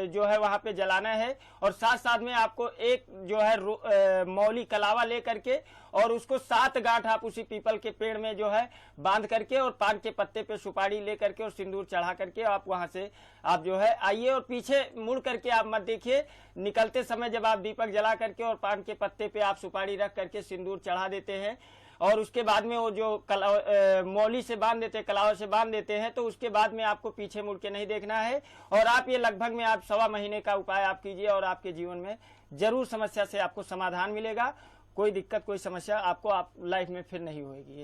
जो है वहां पे जलाना है। और साथ साथ में आपको एक जो है मौली कलावा ले करके और उसको 7 गांठ आप उसी पीपल के पेड़ में जो है बांध करके और पान के पत्ते पे सुपारी ले करके और सिंदूर चढ़ा करके आप वहां से आप जो है आइए। और पीछे मुड़ करके आप मत देखिए, निकलते समय जब आप दीपक जला करके और पान के पत्ते पे आप सुपारी रख करके सिंदूर चढ़ा देते हैं और उसके बाद में वो जो मौली से बांध देते हैं, कलावा से बांध देते हैं, तो उसके बाद में आपको पीछे मुड़ के नहीं देखना है। और आप ये लगभग में आप 1.25 महीने का उपाय आप कीजिए और आपके जीवन में जरूर समस्या से आपको समाधान मिलेगा। कोई दिक्कत कोई समस्या आपको आप लाइफ में फिर नहीं होगी।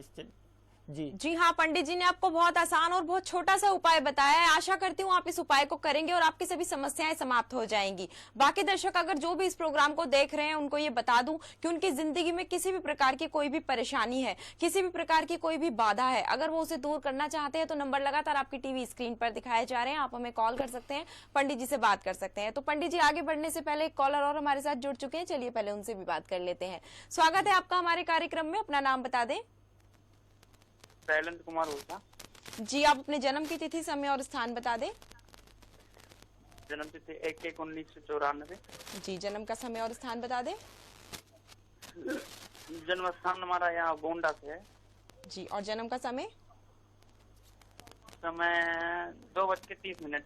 जी हाँ, पंडित जी ने आपको बहुत आसान और बहुत छोटा सा उपाय बताया है। आशा करती हूँ आप इस उपाय को करेंगे और आपकी सभी समस्याएं समाप्त हो जाएंगी। बाकी दर्शक अगर जो भी इस प्रोग्राम को देख रहे हैं उनको ये बता दूं कि उनकी जिंदगी में किसी भी प्रकार की कोई भी परेशानी है, किसी भी प्रकार की कोई भी बाधा है, अगर वो उसे दूर करना चाहते हैं तो नंबर लगातार आपकी टीवी स्क्रीन पर दिखाए जा रहे हैं। आप हमें कॉल कर सकते हैं, पंडित जी से बात कर सकते हैं। तो पंडित जी आगे बढ़ने से पहले एक कॉलर और हमारे साथ जुड़ चुके हैं, चलिए पहले उनसे भी बात कर लेते हैं। स्वागत है आपका हमारे कार्यक्रम में, अपना नाम बता दें। शैलेंद्र कुमार ओझा। जी, आप अपने जन्म की तिथि, समय और स्थान बता दें। जन्म तिथि 1/1/1994। जी, जन्म का समय और स्थान बता दें। जन्म स्थान हमारा यहाँ गोंडा से है। जी, और जन्म का समय। समय 2:30।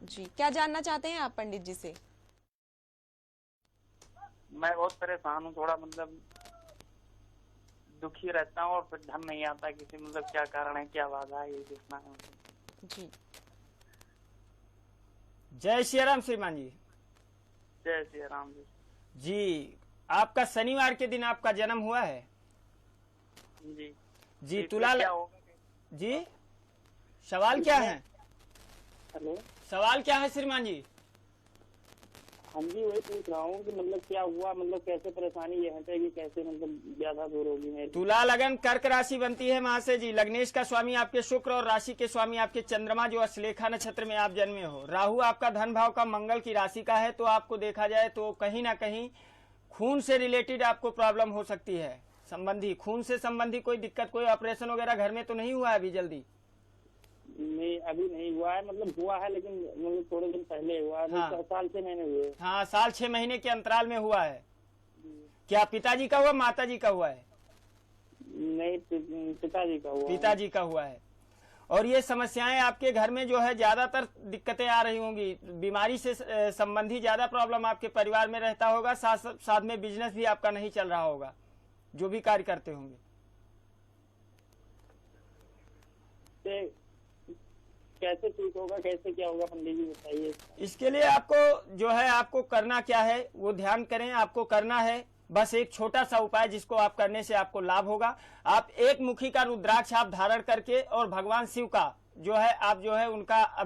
जी, क्या जानना चाहते हैं आप पंडित जी से। मैं बहुत परेशान हूँ, थोड़ा मतलब दुखी रहता हूँ और फिर धन नहीं आता किसी, मतलब क्या कारण है, क्या बाधा है, ये देखना है मुझे। जी, जय श्री राम श्रीमान जी। जय श्री राम जी। जी, आपका शनिवार के दिन आपका जन्म हुआ है। जी जी, इसमें तुला क्या होगा? जी, सवाल क्या है? हेलो, सवाल क्या है श्रीमान जी? हाँ जी, वही पूछ रहा हूँ कि मतलब क्या हुआ, मतलब कैसे परेशानी ये हटेगी, कैसे मतलब ज्यादा दूर होगी मेरी। तुला लगन कर्क राशि बनती है महाशय जी। लग्नेश का स्वामी आपके शुक्र और राशि के स्वामी आपके चंद्रमा, जो अश्लेखा नक्षत्र में आप जन्मे हो। राहु आपका धन भाव का मंगल की राशि का है। तो आपको देखा जाए तो कहीं ना कहीं खून से रिलेटेड आपको प्रॉब्लम हो सकती है। संबंधी, खून से संबंधी कोई दिक्कत, कोई ऑपरेशन वगैरह घर में तो नहीं हुआ है अभी जल्दी? नहीं, अभी नहीं हुआ है, मतलब हुआ है लेकिन मतलब थोड़े दिन पहले हुआ है। हाँ। साल 6 महीने हुए। हाँ, साल 6 महीने के अंतराल में हुआ है। क्या पिताजी का हुआ, माताजी का हुआ है? नहीं, पिताजी का हुआ। पिताजी का हुआ है। और ये समस्याएं आपके घर में जो है ज्यादातर दिक्कतें आ रही होंगी। बीमारी से संबंधी ज्यादा प्रॉब्लम आपके परिवार में रहता होगा। साथ साथ में बिजनेस भी आपका नहीं चल रहा होगा, जो भी कार्य करते होंगे। कैसे ठीक होगा, कैसे क्या होगा पंडित जी बताइए। इसके लिए आपको जो है, आपको करना क्या है वो ध्यान करें। आपको करना है बस एक छोटा सा उपाय, जिसको आप करने से आपको लाभ होगा। आप एक मुखी का रुद्राक्ष आप धारण करके और भगवान शिव का जो है आप जो है उनका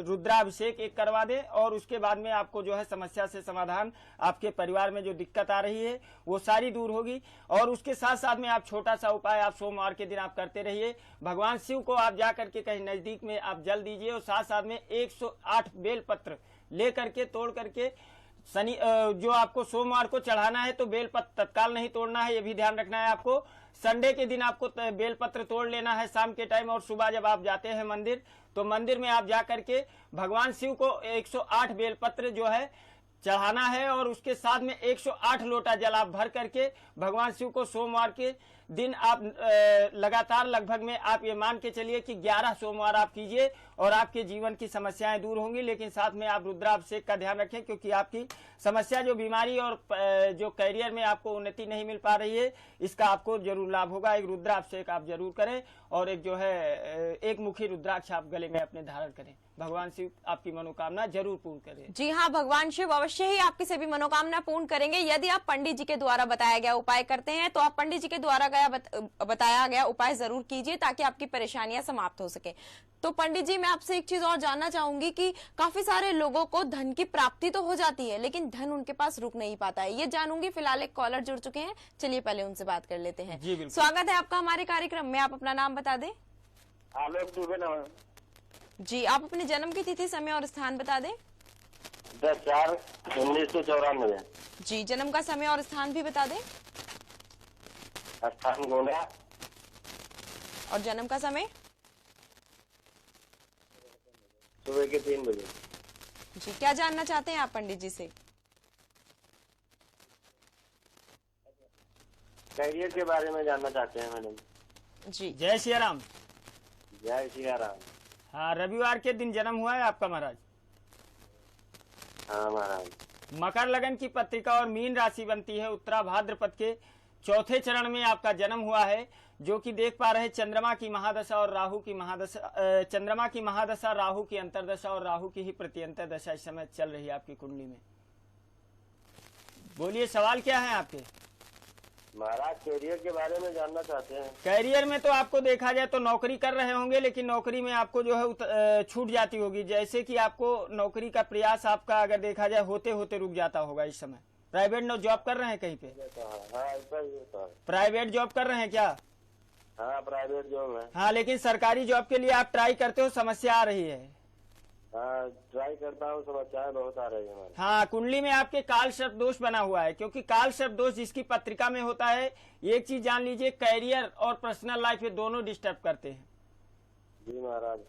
रुद्राभिषेक एक करवा दें। और उसके बाद में आपको जो है समस्या से समाधान, आपके परिवार में जो दिक्कत आ रही है वो सारी दूर होगी। और उसके साथ साथ में आप छोटा सा उपाय आप सोमवार के दिन आप करते रहिए। भगवान शिव को आप जा करके कहीं नजदीक में आप जल दीजिए और साथ साथ में 108 बेलपत्र ले करके तोड़ करके शनि जो आपको सोमवार को चढ़ाना है, तो बेलपत्र तत्काल नहीं तोड़ना है, ये भी ध्यान रखना है आपको। संडे के दिन आपको बेलपत्र तोड़ लेना है शाम के टाइम। और सुबह जब आप जाते हैं मंदिर, तो मंदिर में आप जा करके भगवान शिव को 108 बेलपत्र जो है चढ़ाना है। और उसके साथ में 108 लोटा जल आप भर करके भगवान शिव को सोमवार के दिन आप लगातार लगभग में आप ये मान के चलिए कि 11 सोमवार आप कीजिए और आपके जीवन की समस्याएं दूर होंगी। लेकिन साथ में आप रुद्राभिषेक का ध्यान रखें, क्योंकि आपकी समस्या जो बीमारी और जो करियर में आपको उन्नति नहीं मिल पा रही है, इसका आपको जरूर लाभ होगा। एक रुद्राभिषेक आप जरूर करें और एक जो है एक मुखी रुद्राक्ष आप गले में अपने धारण करें। भगवान शिव आपकी मनोकामना जरूर पूर्ण करें। जी हाँ, भगवान शिव अवश्य ही आपकी सभी मनोकामना पूर्ण करेंगे। यदि आप पंडित जी के द्वारा बताया गया उपाय करते हैं तो आप पंडित जी के द्वारा बताया गया उपाय जरूर कीजिए, ताकि आपकी परेशानियां समाप्त हो सके। तो पंडित जी, मैं आपसे एक चीज और जानना चाहूंगी कि काफी सारे लोगों को धन की प्राप्ति तो हो जाती है, लेकिन धन उनके पास रुक नहीं पाता है, ये जानूंगी। फिलहाल एक कॉलर जुड़ चुके हैं, चलिए पहले उनसे बात कर लेते हैं। जी बिल्कुल। स्वागत है आपका हमारे कार्यक्रम में, आप अपना नाम बता दें। आलोक दुबे नाम। जी, आप अपने जन्म की तिथि, समय और स्थान बता दें। 10/4/1994। जी, जन्म का समय और स्थान भी बता दें। स्थान गोंडा। और जन्म का समय। सुबह के 3 बजे। जी, क्या जानना चाहते हैं आप पंडित जी से। करियर के बारे में जानना चाहते हैं मैडम। जी, जय श्री राम। जय श्री राम। हाँ, रविवार के दिन जन्म हुआ है आपका महाराज। हाँ महाराज। मकर लगन की पत्रिका और मीन राशि बनती है। उत्तरा भाद्रपद के चौथे चरण में आपका जन्म हुआ है, जो कि देख पा रहे चंद्रमा की महादशा और राहु की महादशा, चंद्रमा की महादशा, राहु की अंतरदशा और राहु की ही प्रत्यंतर दशा इस समय चल रही है आपकी कुंडली में। बोलिए, सवाल क्या है आपके? महाराज कैरियर के बारे में जानना चाहते हैं। कैरियर में तो आपको देखा जाए तो नौकरी कर रहे होंगे, लेकिन नौकरी में आपको जो है छूट जाती होगी। जैसे कि आपको नौकरी का प्रयास आपका अगर देखा जाए होते होते रुक जाता होगा इस समय। प्राइवेट जॉब कर रहे हैं कहीं पे? हाँ ऐसा ही होता है। प्राइवेट जॉब कर रहे हैं क्या? हाँ प्राइवेट जॉब है। हाँ, लेकिन सरकारी जॉब के लिए आप ट्राई करते हो, समस्या आ रही है। हाँ ट्राई करता हूँ, समस्याएं बहुत आ रही है। हाँ, कुंडली में आपके काल सर्प दोष बना हुआ है, क्योंकि काल सर्प दोष जिसकी पत्रिका में होता है, एक चीज जान लीजिए, कैरियर और पर्सनल लाइफ ये दोनों डिस्टर्ब करते हैं। जी महाराज।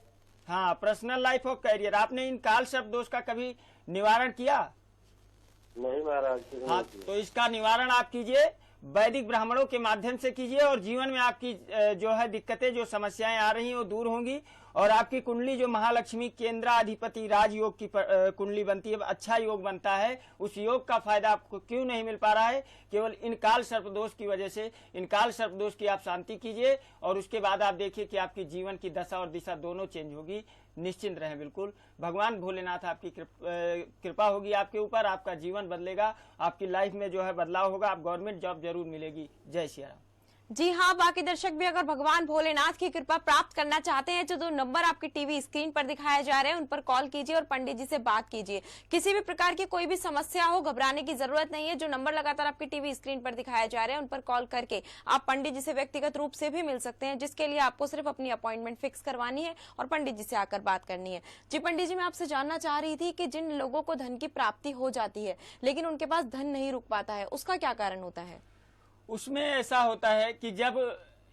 हाँ, पर्सनल लाइफ और कैरियर। आपने इन काल सर्प दोष का कभी निवारण किया? नहीं महाराज। हाँ, तो इसका निवारण आप कीजिए, वैदिक ब्राह्मणों के माध्यम से कीजिए, और जीवन में आपकी जो है दिक्कतें, जो समस्याएं आ रही हैं वो दूर होंगी। और आपकी कुंडली जो महालक्ष्मी केंद्राधिपति राजयोग की कुंडली बनती है, अच्छा योग बनता है। उस योग का फायदा आपको क्यों नहीं मिल पा रहा है? केवल इन काल सर्प दोष की वजह से। इन काल सर्प दोष की आप शांति कीजिए, और उसके बाद आप देखिए कि आपकी जीवन की दशा और दिशा दोनों चेंज होगी। निश्चिंत रहें बिल्कुल। भगवान भोलेनाथ आपकी कृपा होगी आपके ऊपर, आपका जीवन बदलेगा, आपकी लाइफ में जो है बदलाव होगा, आप गवर्नमेंट जॉब जरूर मिलेगी। जय श्री राम। जी हाँ, बाकी दर्शक भी अगर भगवान भोलेनाथ की कृपा प्राप्त करना चाहते हैं तो जो नंबर आपके टीवी स्क्रीन पर दिखाया जा रहे हैं उन पर कॉल कीजिए और पंडित जी से बात कीजिए। किसी भी प्रकार की कोई भी समस्या हो, घबराने की जरूरत नहीं है। जो नंबर लगातार आपके टीवी स्क्रीन पर दिखाया जा रहे हैं उन पर कॉल करके आप पंडित जी से व्यक्तिगत रूप से भी मिल सकते हैं, जिसके लिए आपको सिर्फ अपनी अपॉइंटमेंट फिक्स करवानी है और पंडित जी से आकर बात करनी है। जी पंडित जी, मैं आपसे जानना चाह रही थी कि जिन लोगों को धन की प्राप्ति हो जाती है लेकिन उनके पास धन नहीं रुक पाता है, उसका क्या कारण होता है? उसमें ऐसा होता है कि जब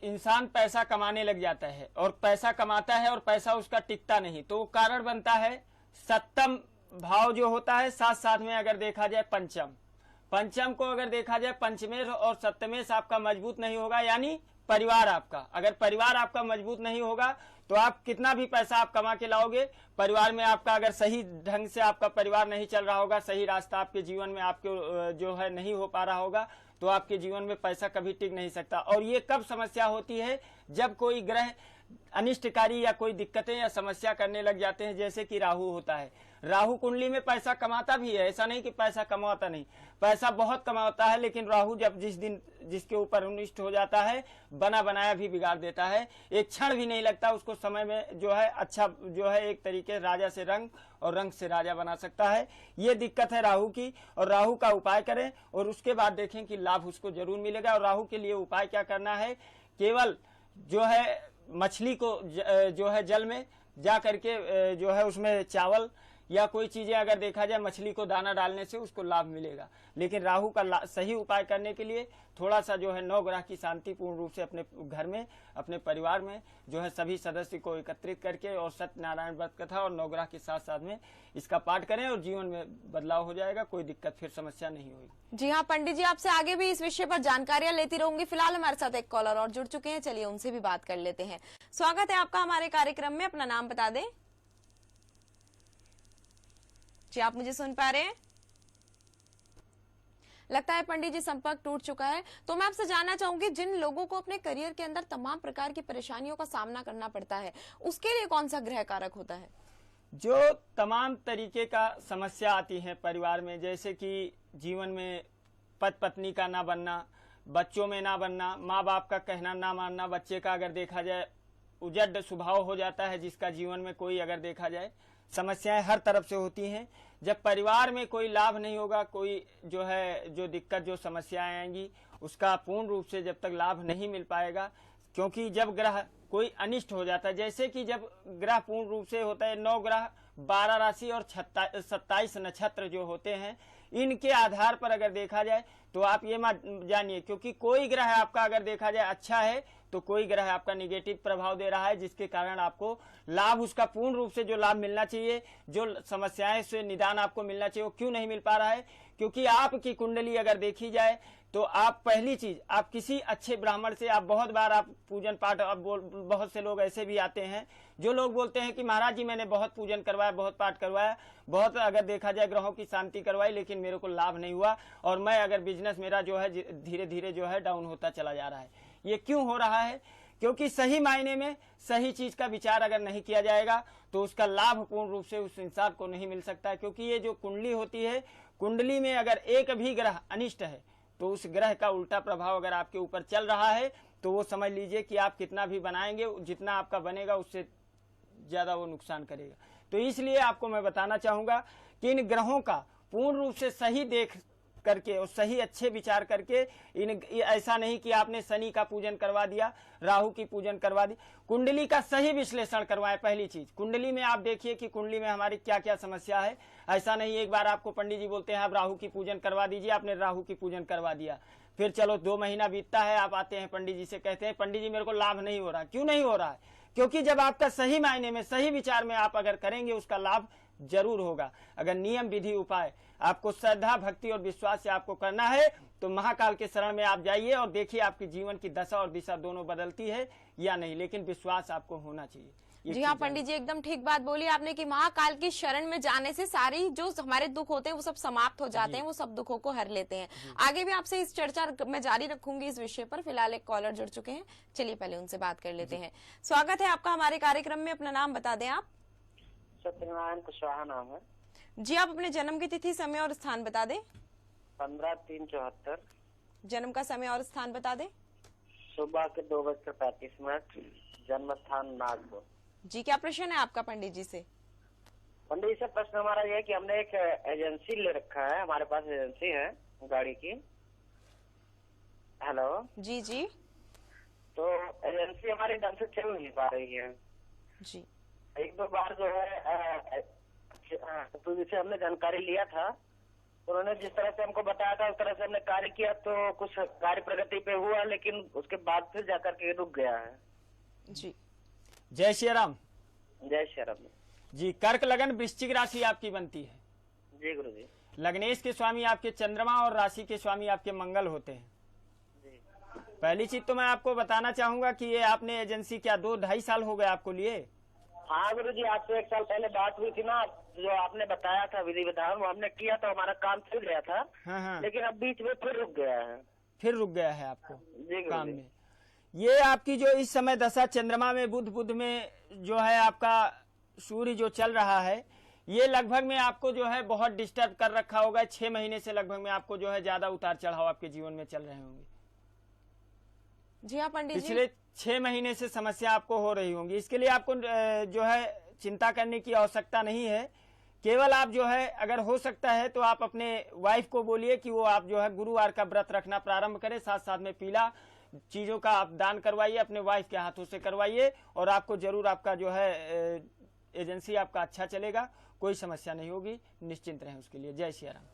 इंसान पैसा कमाने लग जाता है और पैसा कमाता है और पैसा उसका टिकता नहीं, तो कारण बनता है सप्तम भाव जो होता है, साथ साथ में अगर देखा जाए पंचम को अगर देखा जाए, पंचमेश और सप्तमेश आपका मजबूत नहीं होगा, यानी परिवार आपका। अगर परिवार आपका मजबूत नहीं होगा तो आप कितना भी पैसा आप कमा के लाओगे, परिवार में आपका अगर सही ढंग से आपका परिवार नहीं चल रहा होगा, सही रास्ता आपके जीवन में आपके जो है नहीं हो पा रहा होगा, तो आपके जीवन में पैसा कभी टिक नहीं सकता। और ये कब समस्या होती है? जब कोई ग्रह अनिष्टकारी या कोई दिक्कतें या समस्या करने लग जाते हैं, जैसे कि राहु होता है। राहु कुंडली में पैसा कमाता भी है, ऐसा नहीं कि पैसा कमाता नहीं, पैसा बहुत कमाता है, लेकिन राहु जब जिस दिन जिसके ऊपर अनिष्ट हो जाता है, बना बनाया भी बिगाड़ देता है। एक क्षण भी नहीं लगता उसको समय में जो है अच्छा जो है एक तरीके राजा से रंग और रंग से राजा बना सकता है। ये दिक्कत है राहु की, और राहु का उपाय करें और उसके बाद देखें कि लाभ उसको जरूर मिलेगा। और राहु के लिए उपाय क्या करना है? केवल जो है मछली को जो है जल में जा करके जो है उसमें चावल या कोई चीजें अगर देखा जाए, मछली को दाना डालने से उसको लाभ मिलेगा। लेकिन राहु का सही उपाय करने के लिए थोड़ा सा जो है 9 ग्रह की शांति पूर्ण रूप से अपने घर में, अपने परिवार में जो है सभी सदस्य को एकत्रित करके और सत्यनारायण व्रत कथा और 9 ग्रह के साथ साथ में इसका पाठ करें और जीवन में बदलाव हो जाएगा, कोई दिक्कत फिर समस्या नहीं होगी। जी हाँ पंडित जी, आपसे आगे भी इस विषय पर जानकारियां लेती रहूंगी। फिलहाल हमारे साथ एक कॉलर और जुड़ चुके हैं, चलिए उनसे भी बात कर लेते हैं। स्वागत है आपका हमारे कार्यक्रम में, अपना नाम बता दें। जी आप मुझे सुन पा रहे हैं? लगता है पंडित जी संपर्क टूट चुका है। तो मैं आपसे जानना चाहूंगी, जिन लोगों को अपने करियर के अंदर तमाम प्रकार की परेशानियों का सामना करना पड़ता है, उसके लिए कौन सा ग्रह कारक होता है? जो तमाम तरीके का समस्या आती है परिवार में, जैसे कि जीवन में पति पत्नी का ना बनना, बच्चों में ना बनना, माँ बाप का कहना ना मानना, बच्चे का अगर देखा जाए उजड़ स्वभाव हो जाता है, जिसका जीवन में कोई अगर देखा जाए समस्याएं हर तरफ से होती हैं। जब परिवार में कोई लाभ नहीं होगा, कोई जो है जो दिक्कत जो समस्याएं आएंगी उसका पूर्ण रूप से जब तक लाभ नहीं मिल पाएगा, क्योंकि जब ग्रह कोई अनिष्ट हो जाता है, जैसे कि जब ग्रह पूर्ण रूप से होता है 9 ग्रह 12 राशि और 27 नक्षत्र जो होते हैं, इनके आधार पर अगर देखा जाए तो आप ये मत जानिए, क्योंकि कोई ग्रह आपका अगर देखा जाए अच्छा है तो कोई ग्रह आपका निगेटिव प्रभाव दे रहा है, जिसके कारण आपको लाभ उसका पूर्ण रूप से जो लाभ मिलना चाहिए, जो समस्याएं से निदान आपको मिलना चाहिए, वो क्यों नहीं मिल पा रहा है? क्योंकि आपकी कुंडली अगर देखी जाए तो आप पहली चीज, आप किसी अच्छे ब्राह्मण से आप बहुत बार आप पूजन पाठ, बहुत से लोग ऐसे भी आते हैं जो लोग बोलते हैं कि महाराज जी मैंने बहुत पूजन करवाया, बहुत पाठ करवाया, बहुत अगर देखा जाए ग्रहों की शांति करवाई, लेकिन मेरे को लाभ नहीं हुआ और मैं अगर बिजनेस मेरा जो है धीरे धीरे जो है डाउन होता चला जा रहा है। ये क्यों हो रहा है? क्योंकि सही मायने में सही चीज का विचार अगर नहीं किया जाएगा तो उसका लाभ पूर्ण रूप से उस इंसान को नहीं मिल सकता है। क्योंकि ये जो कुंडली होती है, कुंडली में अगर एक भी ग्रह अनिष्ट है तो उस ग्रह का उल्टा प्रभाव अगर आपके ऊपर चल रहा है तो वो समझ लीजिए कि आप कितना भी बनाएंगे, जितना आपका बनेगा उससे ज्यादा वो नुकसान करेगा। तो इसलिए आपको मैं बताना चाहूंगा कि इन ग्रहों का पूर्ण रूप से सही देख करके और सही अच्छे विचार करके ऐसा नहीं कि आपने शनि का पूजन करवा दिया, राहु की पूजन करवा दी, कुंडली का सही विश्लेषण करवाएं। पहली चीज, कुंडली में आप देखिए कि कुंडली में हमारी क्या क्या समस्या है। ऐसा नहीं एक बार आपको पंडित जी बोलते हैं आप राहु की पूजन करवा दीजिए, आपने राहु की पूजन करवा दिया, फिर चलो 2 महीना बीतता है, आप आते हैं पंडित जी से, कहते हैं पंडित जी मेरे को लाभ नहीं हो रहा। क्यों नहीं हो रहा है? क्योंकि जब आपका सही मायने में सही विचार में आप अगर करेंगे उसका लाभ जरूर होगा। अगर नियम विधि उपाय आपको श्रद्धा भक्ति और विश्वास से आपको करना है तो महाकाल के शरण में आप जाइए और देखिए आपके जीवन की दशा और दिशा दोनों बदलती है या नहीं, लेकिन विश्वास आपको होना चाहिए। जी हाँ पंडित जी, एकदम ठीक बात बोली आपने कि महाकाल की शरण में जाने से सारी जो हमारे दुख होते हैं वो सब समाप्त हो जाते हैं, वो सब दुखों को हर लेते हैं। आगे भी आपसे इस चर्चा मैं जारी रखूंगी इस विषय पर। फिलहाल एक कॉलर जुड़ चुके हैं, चलिए पहले उनसे बात कर लेते हैं। स्वागत है आपका हमारे कार्यक्रम में, अपना नाम बता दें आप। सत्यनारायण कुशवाहा नाम है जी। आप अपने जन्म की तिथि, समय और स्थान बता दें। 15/3/74। जन्म का समय और स्थान बता दें। सुबह के 2:35, जन्म स्थान नागपुर। जी, क्या प्रश्न है आपका पंडित जी से? पंडित जी से प्रश्न हमारा यह है कि हमने एक एजेंसी ले रखा है, हमारे पास एजेंसी है गाड़ी की। हेलो जी जी। तो एजेंसी हमारी ढंग से चल नहीं पा रही है जी। 1-2 बार जो है तो जिसे हमने जानकारी लिया था, उन्होंने जिस तरह से हमको बताया था उस तरह से हमने कार्य किया, तो कुछ कार्य प्रगति पे हुआ, लेकिन उसके बाद फिर जाकर के रुक गया है। जी। जय श्री राम। जय श्री राम जी। कर्क लगन वृश्चिक राशि आपकी बनती है जी गुरु जी। लग्नेश के स्वामी आपके चंद्रमा और राशि के स्वामी आपके मंगल होते हैं जी। पहली चीज तो मैं आपको बताना चाहूंगा कि ये आपने एजेंसी क्या 2-2.5 साल हो गए आपको लिए? हाँ गुरु जी, आपसे 1 साल पहले बात हुई थी ना, जो आपने बताया था विधि विधान वो हमने किया तो हमारा काम चल गया था। हाँ। लेकिन अब बीच में फिर रुक गया है। फिर रुक गया है आपको जी काम में। ये आपकी जो इस समय दशा चंद्रमा में बुध में जो है आपका सूर्य जो चल रहा है, ये लगभग में आपको जो है बहुत डिस्टर्ब कर रखा होगा। 6 महीने से लगभग में आपको जो है ज्यादा उतार चढ़ाव आपके जीवन में चल रहे होंगे। जी हाँ पंडित जी। पिछले 6 महीने से समस्या आपको हो रही होंगी। इसके लिए आपको जो है चिंता करने की आवश्यकता नहीं है। केवल आप जो है अगर हो सकता है तो आप अपने वाइफ को बोलिए कि वो आप जो है गुरुवार का व्रत रखना प्रारंभ करें, साथ साथ में पीला चीजों का आप दान करवाइए, अपने वाइफ के हाथों से करवाइए और आपको जरूर आपका जो है एजेंसी आपका अच्छा चलेगा, कोई समस्या नहीं होगी, निश्चिंत रहें उसके लिए। जय श्री राम।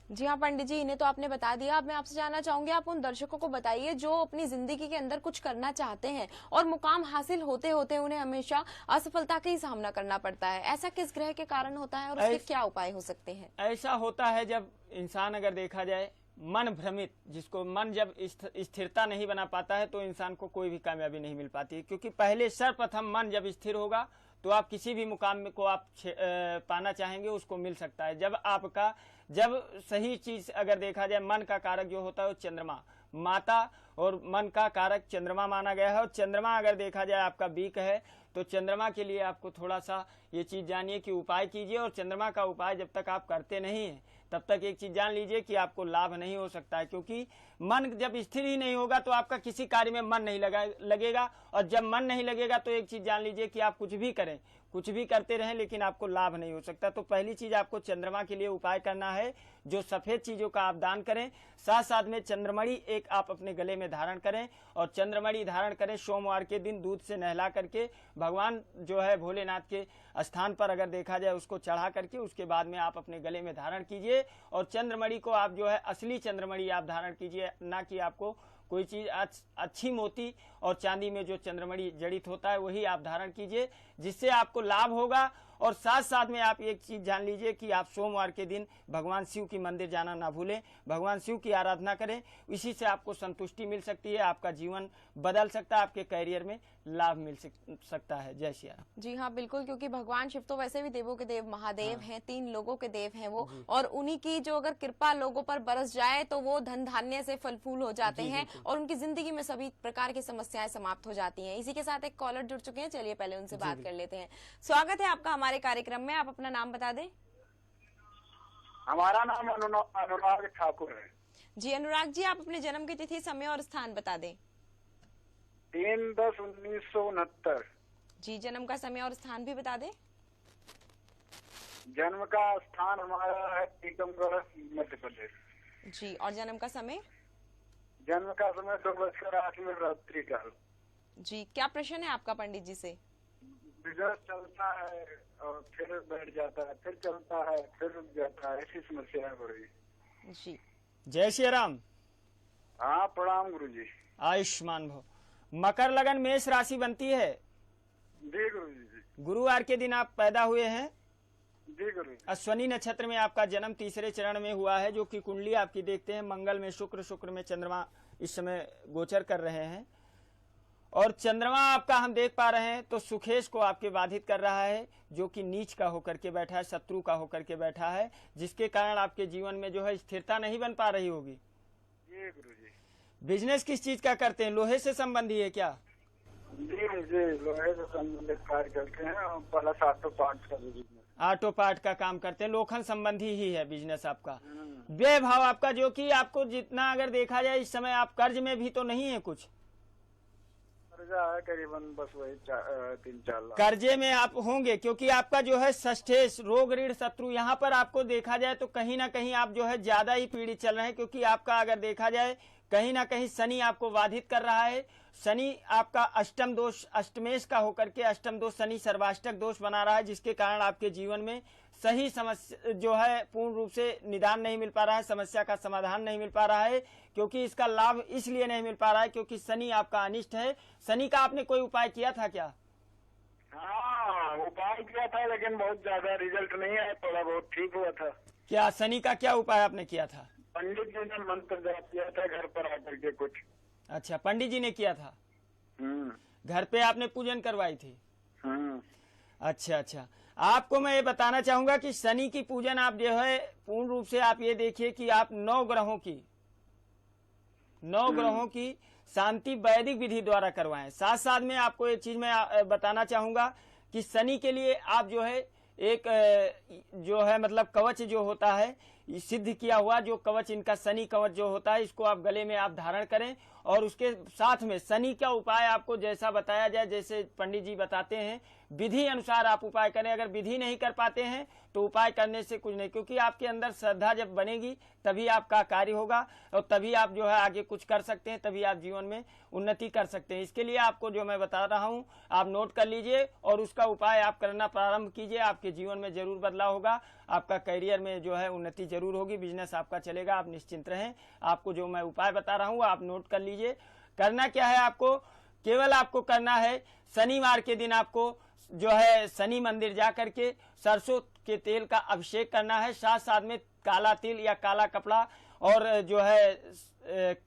जी हाँ पंडित जी, इन्हें तो आपने बता दिया। अब मैं आपसे जानना चाहूंगी, आप उन दर्शकों को बताइए जो अपनी जिंदगी के अंदर कुछ करना चाहते हैं और मुकाम हासिल होते होते उन्हें हमेशा असफलता का ही सामना करना पड़ता है। ऐसा किस ग्रह के कारण होता है और उसके क्या उपाय हो सकते हैं? ऐसा होता है जब इंसान अगर देखा जाए मन भ्रमित, जिसको मन जब स्थिरता नहीं बना पाता है तो इंसान को कोई भी कामयाबी नहीं मिल पाती है। क्योंकि पहले सर्वप्रथम मन जब स्थिर होगा तो आप किसी भी मुकाम को आप पाना चाहेंगे उसको मिल सकता है। जब सही चीज अगर देखा जाए, मन का कारक जो होता है वो चंद्रमा, माता और मन का कारक चंद्रमा माना गया है। और चंद्रमा अगर देखा जाए आपका वीक है तो चंद्रमा के लिए आपको थोड़ा सा ये चीज जानिए कि उपाय कीजिए। और चंद्रमा का उपाय जब तक आप करते नहीं है तब तक एक चीज जान लीजिए कि आपको लाभ नहीं हो सकता है। क्योंकि मन जब स्थिर ही नहीं होगा तो आपका किसी कार्य में मन नहीं लगेगा। और जब मन नहीं लगेगा तो एक चीज जान लीजिए कि आप कुछ भी करें, कुछ भी करते रहें, लेकिन आपको लाभ नहीं हो सकता। तो पहली चीज आपको चंद्रमा के लिए उपाय करना है, जो सफेद चीजों का आप दान करें, साथ साथ में चंद्रमणि एक आप अपने गले में धारण करें। और चंद्रमणि धारण करें सोमवार के दिन दूध से नहला करके भगवान जो है भोलेनाथ के स्थान पर अगर देखा जाए उसको चढ़ा करके उसके बाद में आप अपने गले में धारण कीजिए। और चंद्रमणि को आप जो है असली चंद्रमणि आप धारण कीजिए, ना कि आपको कोई चीज अच्छी मोती और चांदी में जो चंद्रमणि जड़ित होता है वही आप धारण कीजिए, जिससे आपको लाभ होगा। और साथ साथ में आप एक चीज जान लीजिए कि आप सोमवार के दिन भगवान शिव की मंदिर जाना ना भूलें, भगवान शिव की आराधना करें। इसी से आपको संतुष्टि मिल सकती है, आपका जीवन बदल सकता है, आपके करियर में लाभ मिल सकता है। जय श्री राम। जी हाँ बिल्कुल, क्योंकि भगवान शिव तो वैसे भी देवों के देव महादेव हैं, 3 लोगों के देव हैं वो, और उन्हीं की जो अगर कृपा लोगों पर बरस जाए तो वो धन धान्य से फल फूल हो जाते हैं और उनकी जिंदगी में सभी प्रकार की समस्याएं समाप्त हो जाती हैं। इसी के साथ एक कॉलर जुड़ चुके हैं, चलिए पहले उनसे बात कर लेते हैं। स्वागत है आपका हमारे कार्यक्रम में, आप अपना नाम बता दें। हमारा नाम अनुराग ठाकुर है। जी अनुराग जी, आप अपने जन्म की तिथि, समय और स्थान बता दें। 3/10/1969। जी, जन्म का समय और स्थान भी बता दें। जन्म का स्थान हमारा है टीकमगढ़, मध्य प्रदेश। जी, और जन्म का समय। जन्म का समय 2:08 रात्रि काल। जी, क्या प्रश्न है आपका पंडित जी से। बिजनेस चलता है और फिर बैठ जाता है, फिर चलता है, फिर रुक जाता है, ऐसी समस्या है बड़ी। जी, जय श्री राम। हाँ, प्रणाम गुरु जी। आयुष्मान भव। मकर लगन मेष राशि बनती है। जी गुरु जी। गुरुवार के दिन आप पैदा हुए हैं। जी गुरु जी। अश्वनी नक्षत्र में आपका जन्म तीसरे चरण में हुआ है, जो कि कुंडली आपकी देखते हैं मंगल में शुक्र, शुक्र में चंद्रमा इस समय गोचर कर रहे हैं। और चंद्रमा आपका हम देख पा रहे हैं तो सुखेश को आपके बाधित कर रहा है, जो कि नीच का होकर के बैठा है, शत्रु का होकर के बैठा है, जिसके कारण आपके जीवन में जो है स्थिरता नहीं बन पा रही होगी। जी गुरु जी। बिजनेस किस चीज का करते हैं, लोहे से संबंधी है क्या। जी जी, लोहे से संबंधित कार्य करते हैं और प्लस ऑटो पार्ट्स का भी बिजनेस। ऑटो पार्ट का काम करते हैं, लोखंड संबंधी ही है बिजनेस आपका। व्यय भाव आपका, जो कि आपको जितना अगर देखा जाए इस समय आप कर्ज में भी तो नहीं है, कुछ कर्जा है करीबन बस वही 3-4 लाख। कर्जे में आप होंगे, क्योंकि आपका जो है षष्ठेश रोग ऋण शत्रु, यहाँ पर आपको देखा जाए तो कहीं ना कहीं आप जो है ज्यादा ही पीड़ित चल रहे हैं, क्योंकि आपका अगर देखा जाए कहीं ना कहीं शनि आपको बाधित कर रहा है। शनि आपका अष्टम दोष, अष्टमेश का होकर के अष्टम दोष शनि सर्वाष्टक दोष बना रहा है, जिसके कारण आपके जीवन में सही समस्या जो है पूर्ण रूप से निदान नहीं मिल पा रहा है, समस्या का समाधान नहीं मिल पा रहा है, क्योंकि इसका लाभ इसलिए नहीं मिल पा रहा है क्योंकि शनि आपका अनिष्ट है। शनि का आपने कोई उपाय किया था क्या। हाँ, उपाय किया था लेकिन बहुत ज्यादा रिजल्ट नहीं आया, थोड़ा बहुत ठीक हुआ था। क्या शनि का क्या उपाय आपने किया था। पंडित जी ने मंत्र जाप किया था घर पर आकर के कुछ। अच्छा, पंडित जी ने किया था, घर पे आपने पूजन करवाई थी। अच्छा अच्छा, आपको मैं ये बताना चाहूंगा कि शनि की पूजन आप जो है पूर्ण रूप से आप ये देखिए कि आप 9 ग्रहों की शांति वैदिक विधि द्वारा करवाएं। साथ साथ में आपको एक चीज मैं बताना चाहूंगा कि शनि के लिए आप जो है एक जो है मतलब कवच जो होता है सिद्ध किया हुआ, जो कवच इनका शनि कवच जो होता है, इसको आप गले में आप धारण करें। और उसके साथ में शनि का उपाय आपको जैसा बताया जाए, जैसे पंडित जी बताते हैं विधि अनुसार आप उपाय करें। अगर विधि नहीं कर पाते हैं तो उपाय करने से कुछ नहीं, क्योंकि आपके अंदर श्रद्धा जब बनेगी तभी आपका कार्य होगा और तभी आप जो है आगे कुछ कर सकते हैं, तभी आप जीवन में उन्नति कर सकते हैं। इसके लिए आपको जो मैं बता रहा हूं आप नोट कर लीजिए और उसका उपाय आप करना प्रारंभ कीजिए। आपके जीवन में जरूर बदलाव होगा, आपका करियर में जो है उन्नति जरूर होगी, बिजनेस आपका चलेगा, आप निश्चिंत रहें। आपको जो मैं उपाय बता रहा हूँ आप नोट कर लीजिए। करना क्या है, आपको केवल आपको करना है शनिवार के दिन आपको जो है शनि मंदिर जा करके सरसों के तेल का अभिषेक करना है। साथ साथ में काला तिल या काला कपड़ा और जो है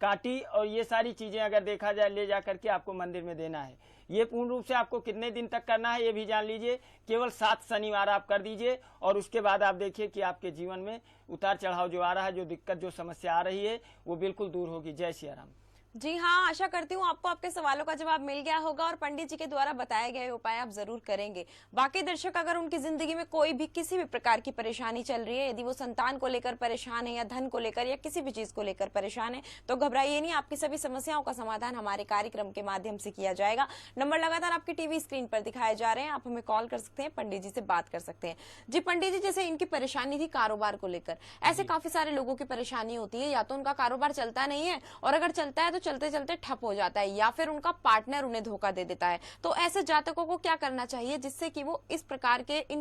कांटी और ये सारी चीजें अगर देखा जाए ले जा करके आपको मंदिर में देना है। ये पूर्ण रूप से आपको कितने दिन तक करना है ये भी जान लीजिए। केवल 7 शनिवार आप कर दीजिए और उसके बाद आप देखिए कि आपके जीवन में उतार चढ़ाव जो आ रहा है, जो दिक्कत जो समस्या आ रही है वो बिल्कुल दूर होगी। जय सिया राम। जी हाँ, आशा करती हूँ आपको आपके सवालों का जवाब मिल गया होगा और पंडित जी के द्वारा बताए गए उपाय आप जरूर करेंगे। बाकी दर्शक अगर उनकी जिंदगी में कोई भी किसी भी प्रकार की परेशानी चल रही है, यदि वो संतान को लेकर परेशान है या धन को लेकर या किसी भी चीज को लेकर परेशान है, तो घबराइए नहीं, आपकी सभी समस्याओं का समाधान हमारे कार्यक्रम के माध्यम से किया जाएगा। नंबर लगातार आपकी टीवी स्क्रीन पर दिखाए जा रहे हैं, आप हमें कॉल कर सकते हैं, पंडित जी से बात कर सकते हैं। जी पंडित जी, जैसे इनकी परेशानी थी कारोबार को लेकर, ऐसे काफी सारे लोगों की परेशानी होती है, या तो उनका कारोबार चलता नहीं है और अगर चलता है तो चलते चलते ठप हो जाता है, या फिर उनका पार्टनर उन्हें धोखा दे देता है। तो ऐसे जातकों को क्या करना चाहिए जिससे कि वो इन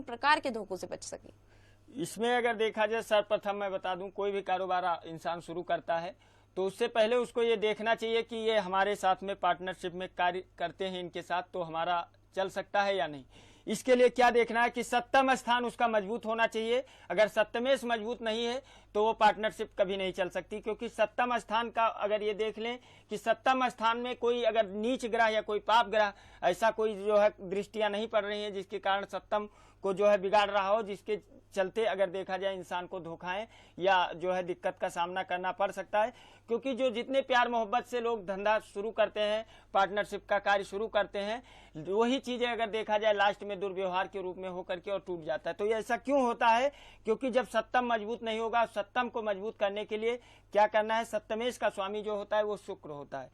प्रकार के धोखों से बच सके। इसमें अगर देखा जाए सर्वप्रथम मैं बता दूं, कोई भी कारोबार इंसान शुरू करता है तो उससे पहले उसको ये देखना चाहिए कि ये हमारे साथ में पार्टनरशिप में कार्य करते हैं, इनके साथ तो हमारा चल सकता है या नहीं। इसके लिए क्या देखना है कि सप्तम स्थान उसका मजबूत होना चाहिए। अगर सप्तमेश मजबूत नहीं है तो वो पार्टनरशिप कभी नहीं चल सकती, क्योंकि सप्तम स्थान का अगर ये देख लें कि सप्तम स्थान में कोई अगर नीच ग्रह या कोई पाप ग्रह ऐसा कोई जो है दृष्टियां नहीं पड़ रही हैं जिसके कारण सप्तम को जो है बिगाड़ रहा हो, जिसके चलते अगर देखा जाए इंसान को धोखाएं या जो है दिक्कत का सामना करना पड़ सकता है। क्योंकि जो जितने प्यार मोहब्बत से लोग धंधा शुरू करते हैं, पार्टनरशिप का कार्य शुरू करते हैं, वही चीजें अगर देखा जाए लास्ट में दुर्व्यवहार के रूप में होकर के और टूट जाता है। तो ये ऐसा क्यों होता है, क्योंकि जब सप्तम मजबूत नहीं होगा, सप्तम को मजबूत करने के लिए क्या करना है, सप्तमेश का स्वामी जो होता है वो शुक्र होता है,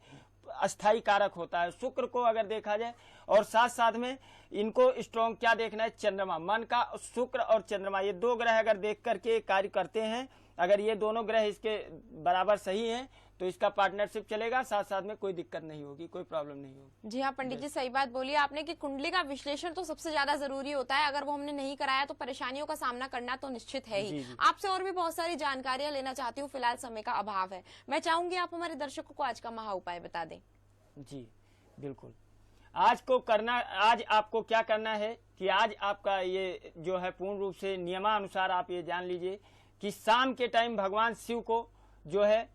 अस्थाई कारक होता है। शुक्र को अगर देखा जाए और साथ साथ में इनको स्ट्रॉन्ग क्या देखना है, चंद्रमा, मन का शुक्र और चंद्रमा, ये दो ग्रह अगर देख करके कार्य करते हैं, अगर ये दोनों ग्रह इसके बराबर सही हैं तो इसका पार्टनरशिप चलेगा, साथ साथ में कोई दिक्कत नहीं होगी, कोई प्रॉब्लम नहीं होगी। जी हाँ पंडित जी, सही बात बोली आपने कि कुंडली का विश्लेषण तो सबसे ज्यादा जरूरी होता है। अगर वो हमने नहीं कराया तो परेशानियों का सामना करना तो निश्चित है ही। आपसे और भी बहुत सारी जानकारियां लेना चाहती हूँ, फिलहाल समय का अभाव है। मैं चाहूंगी आप हमारे दर्शकों को आज का महा उपाय बता दें। जी बिल्कुल, आज आपको क्या करना है कि आज आपका ये जो है पूर्ण रूप से नियमानुसार आप ये जान लीजिए कि शाम के टाइम भगवान शिव को जो है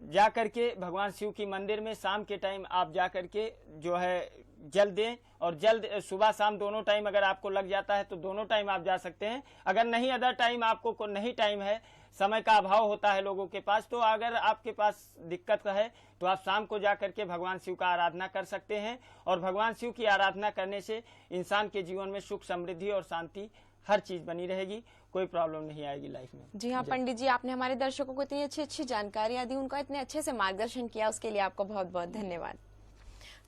जा करके भगवान शिव की मंदिर में शाम के टाइम आप जा करके जो है जल दें, और जल्द सुबह शाम दोनों टाइम अगर आपको लग जाता है तो दोनों टाइम आप जा सकते हैं। अगर नहीं अदर टाइम आपको नहीं टाइम है, समय का अभाव होता है लोगों के पास, तो अगर आपके पास दिक्कत है तो आप शाम को जा करके भगवान शिव का आराधना कर सकते हैं। और भगवान शिव की आराधना करने से इंसान के जीवन में सुख समृद्धि और शांति हर चीज बनी रहेगी, कोई प्रॉब्लम नहीं आएगी लाइफ में। जी हाँ पंडित जी, आपने हमारे दर्शकों को इतनी अच्छी जानकारियां दी, उनका इतने अच्छे से मार्गदर्शन किया, उसके लिए आपको बहुत बहुत धन्यवाद।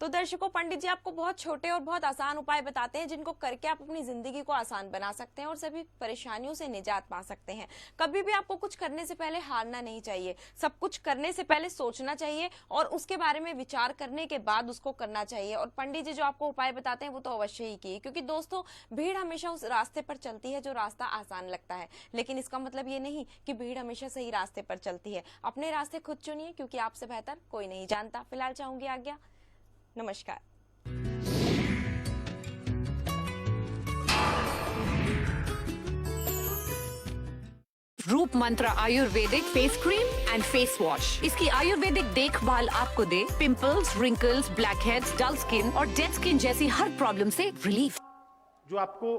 तो दर्शकों, पंडित जी आपको बहुत छोटे और बहुत आसान उपाय बताते हैं जिनको करके आप अपनी जिंदगी को आसान बना सकते हैं और सभी परेशानियों से निजात पा सकते हैं। कभी भी आपको कुछ करने से पहले हारना नहीं चाहिए, सब कुछ करने से पहले सोचना चाहिए और उसके बारे में विचार करने के बाद उसको करना चाहिए। और पंडित जी जो आपको उपाय बताते हैं वो तो अवश्य ही कीजिए, क्योंकि दोस्तों भीड़ हमेशा उस रास्ते पर चलती है जो रास्ता आसान लगता है, लेकिन इसका मतलब ये नहीं कि भीड़ हमेशा सही रास्ते पर चलती है। अपने रास्ते खुद चुनिए, क्योंकि आपसे बेहतर कोई नहीं जानता। फिलहाल चाहूंगी आज्ञा, नमस्कार। रूप मंत्र आयुर्वेदिक face cream and face wash. इसकी आयुर्वेदिक देखभाल आपको दे pimples, wrinkles, blackheads, dull skin और डेड स्किन जैसी हर प्रॉब्लम से रिलीफ। जो आपको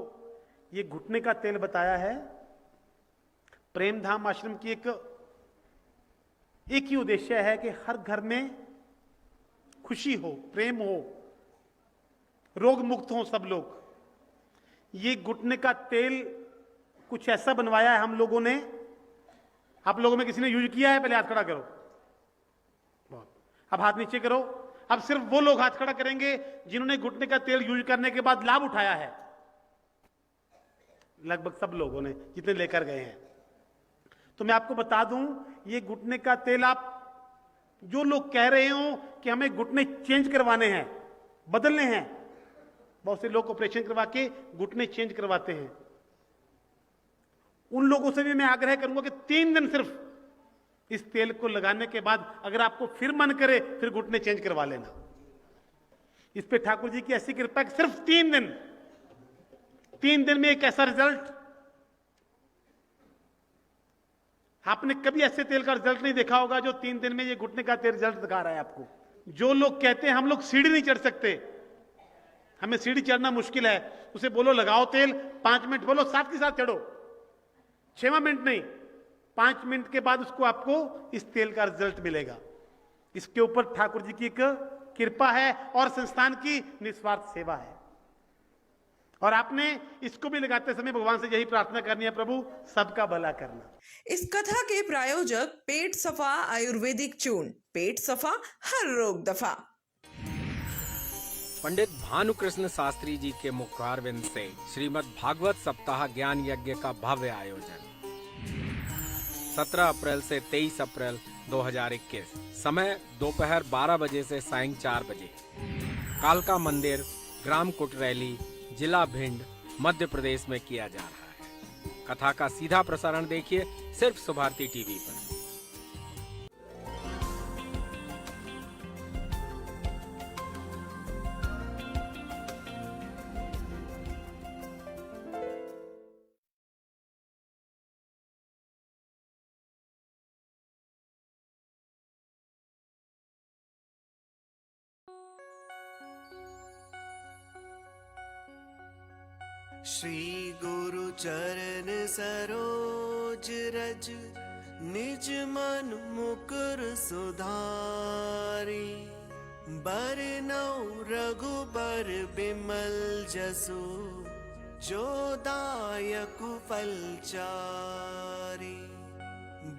ये घुटने का तेल बताया है, प्रेम धाम आश्रम की एक ही उद्देश्य है कि हर घर में खुशी हो, प्रेम हो, रोग मुक्त हो सब लोग। ये घुटने का तेल कुछ ऐसा बनवाया है हम लोगों ने, आप लोगों में किसी ने यूज किया है? पहले हाथ खड़ा करो, बहुत। अब हाथ नीचे करो। अब सिर्फ वो लोग हाथ खड़ा करेंगे जिन्होंने घुटने का तेल यूज करने के बाद लाभ उठाया है। लगभग सब लोगों ने, जितने लेकर गए हैं। तो मैं आपको बता दूं, ये घुटने का तेल आप जो लोग कह रहे हो कि हमें घुटने चेंज करवाने हैं, बदलने हैं, बहुत से लोग ऑपरेशन करवा के घुटने चेंज करवाते हैं, उन लोगों से भी मैं आग्रह करूंगा कि 3 दिन सिर्फ इस तेल को लगाने के बाद अगर आपको फिर मन करे फिर घुटने चेंज करवा लेना। इस पे ठाकुर जी की ऐसी कृपा कि सिर्फ 3 दिन में एक ऐसा रिजल्ट, आपने कभी ऐसे तेल का रिजल्ट नहीं देखा होगा जो 3 दिन में ये घुटने का तेल रिजल्ट दिखा रहा है आपको। जो लोग कहते हैं हम लोग सीढ़ी नहीं चढ़ सकते, हमें सीढ़ी चढ़ना मुश्किल है, उसे बोलो लगाओ तेल, 5 मिनट बोलो साथ के साथ चढ़ो, 6 मिनट नहीं, 5 मिनट के बाद उसको आपको इस तेल का रिजल्ट मिलेगा। इसके ऊपर ठाकुर जी की एक कृपा है और संस्थान की निस्वार्थ सेवा है। और आपने इसको भी लगाते समय भगवान से यही प्रार्थना करनी है, प्रभु सबका भला करना। इस कथा के प्रायोजक पेट सफा आयुर्वेदिक चूर्ण, पेट सफा हर रोग दफा। पंडित भानुकृष्ण शास्त्री जी के मुखारविंद से श्रीमद् भागवत सप्ताह ज्ञान यज्ञ का भव्य आयोजन 17 अप्रैल से 23 अप्रैल 2021, समय दोपहर 12 बजे से सायं 4 बजे, कालका मंदिर, ग्राम कुटरैली, जिला भिंड, मध्य प्रदेश में किया जा रहा है। कथा का सीधा प्रसारण देखिए सिर्फ सुभारती टीवी पर। श्री गुरु चरण सरोज रज, निज मन मुकुर सुधारी। बरनउँ रघुबर बिमल जसु, जो दायक फलचारी।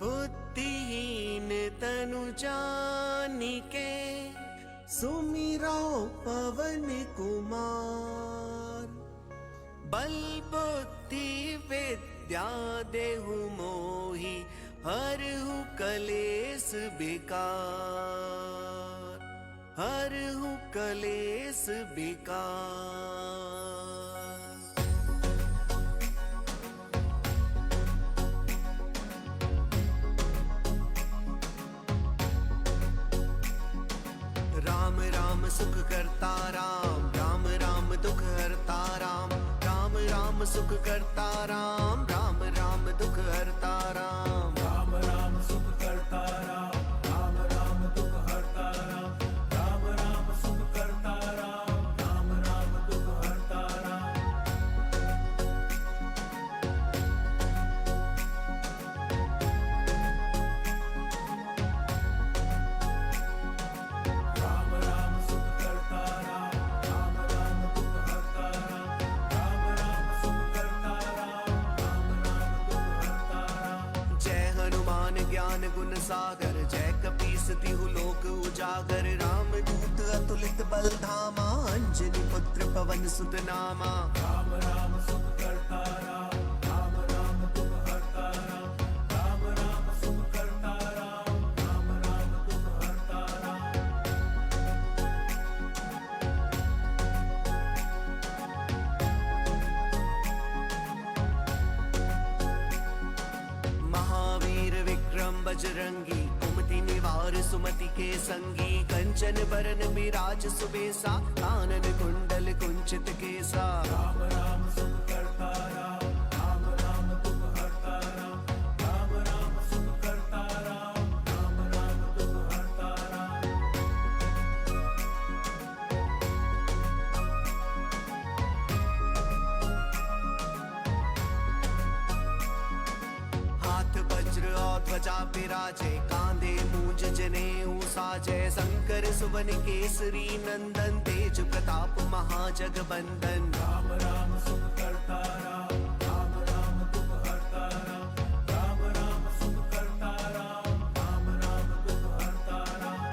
बुद्धिहीन तनु जानिके सुमिरो पवन कुमार। बल बुद्धि विद्या देहु मोहि हरहु कलेस विकार, हरहु कलेस विकार। राम राम सुख करता राम, राम राम दुख हरता राम, राम राम सुख करता राम, राम राम दुख हरता राम, राम राम सुख करता राम, राम राम दुख हरता राम, राम राम सुख करता राम, राम राम दुख हरता राम। ज्ञान गुण सागर जय कपीस तिहु लोक उजागर, राम दूत अतुलित बल धामा, अंजनी पुत्र पवन सुत नामा। राम राम सुख करता राम, राम राम दुख हरता राम, राम राम सुख करता राम, राम राम दुख हरता राम। महावीर विक्रम बजरंगी, कुमति निवार सुमति के संगी, कंचन बरन विराज सुबेसा, कानन कुंडल कुंचित केसा। राम राम सुख करता राम, राम राम दुख हरता राम, राम राम सुख करता राम, राम राम दुख हरता राम। हाथ वज्र और ध्वजा विराजे, कांधे मूंज जनेऊ साजे, शंकर सुवन केसरी नंदन, तेज प्रताप महाजगबंदन। राम राम सुख करता राम, राम राम दुख हरता राम, राम राम सुख करता राम, राम राम दुख हरता राम।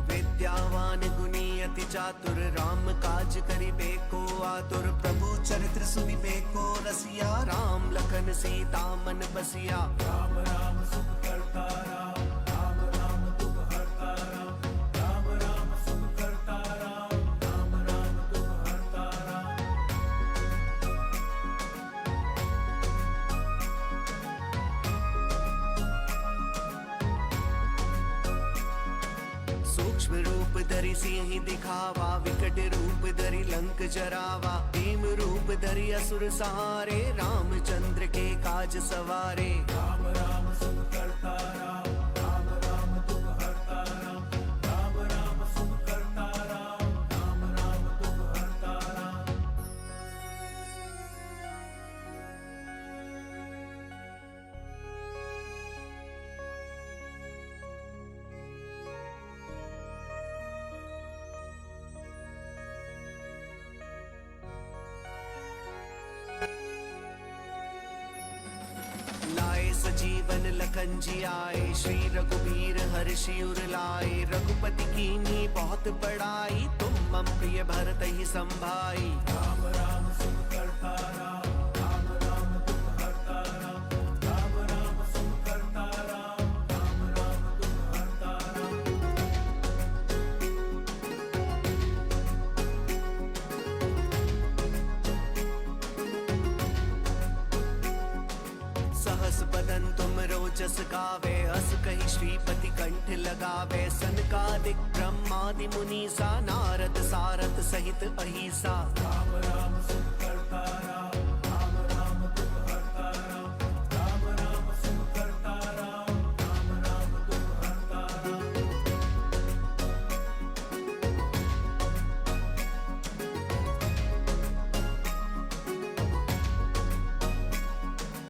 विद्यावान गुणी अति चातुर, राम काज करिबे को आतुर, प्रभु चरित्र सुनिबे को रसिया, राम लखन सीता मन बसिया। राम राम सुख करता राम, राम राम दुख हरता राम, राम राम सुख करता राम, राम राम दुख हरता राम। सूक्ष्म रूप धरि सिंह दिखावा, विकट रूप धरि लंक जरावा, भीम रूप धरि असुर सहारे, रामचंद्र के काज सवारे। राम राम सुख करता राम, राम राम दुख हरता राम, राम राम सुख करता राम, राम राम दुख हरता राम। लाए सजीवन लखन जी आए, श्री रघुबीर हर्षि उर लाए, रघुपति कीन्ही बहुत बड़ाई, तुम मम प्रिय भरत ही संभाई। राम राम सुख करता राम, राम राम दुख हरता राम, राम राम सुख करता राम, राम राम दुख हरता राम। सहस बदन तुम रोजस गावे, अस कही श्रीपति कंठ लगावे, सनकादिक ब्रह्मादि मुनीसा, नारद सारथ सहित अहिसा। राम राम सुख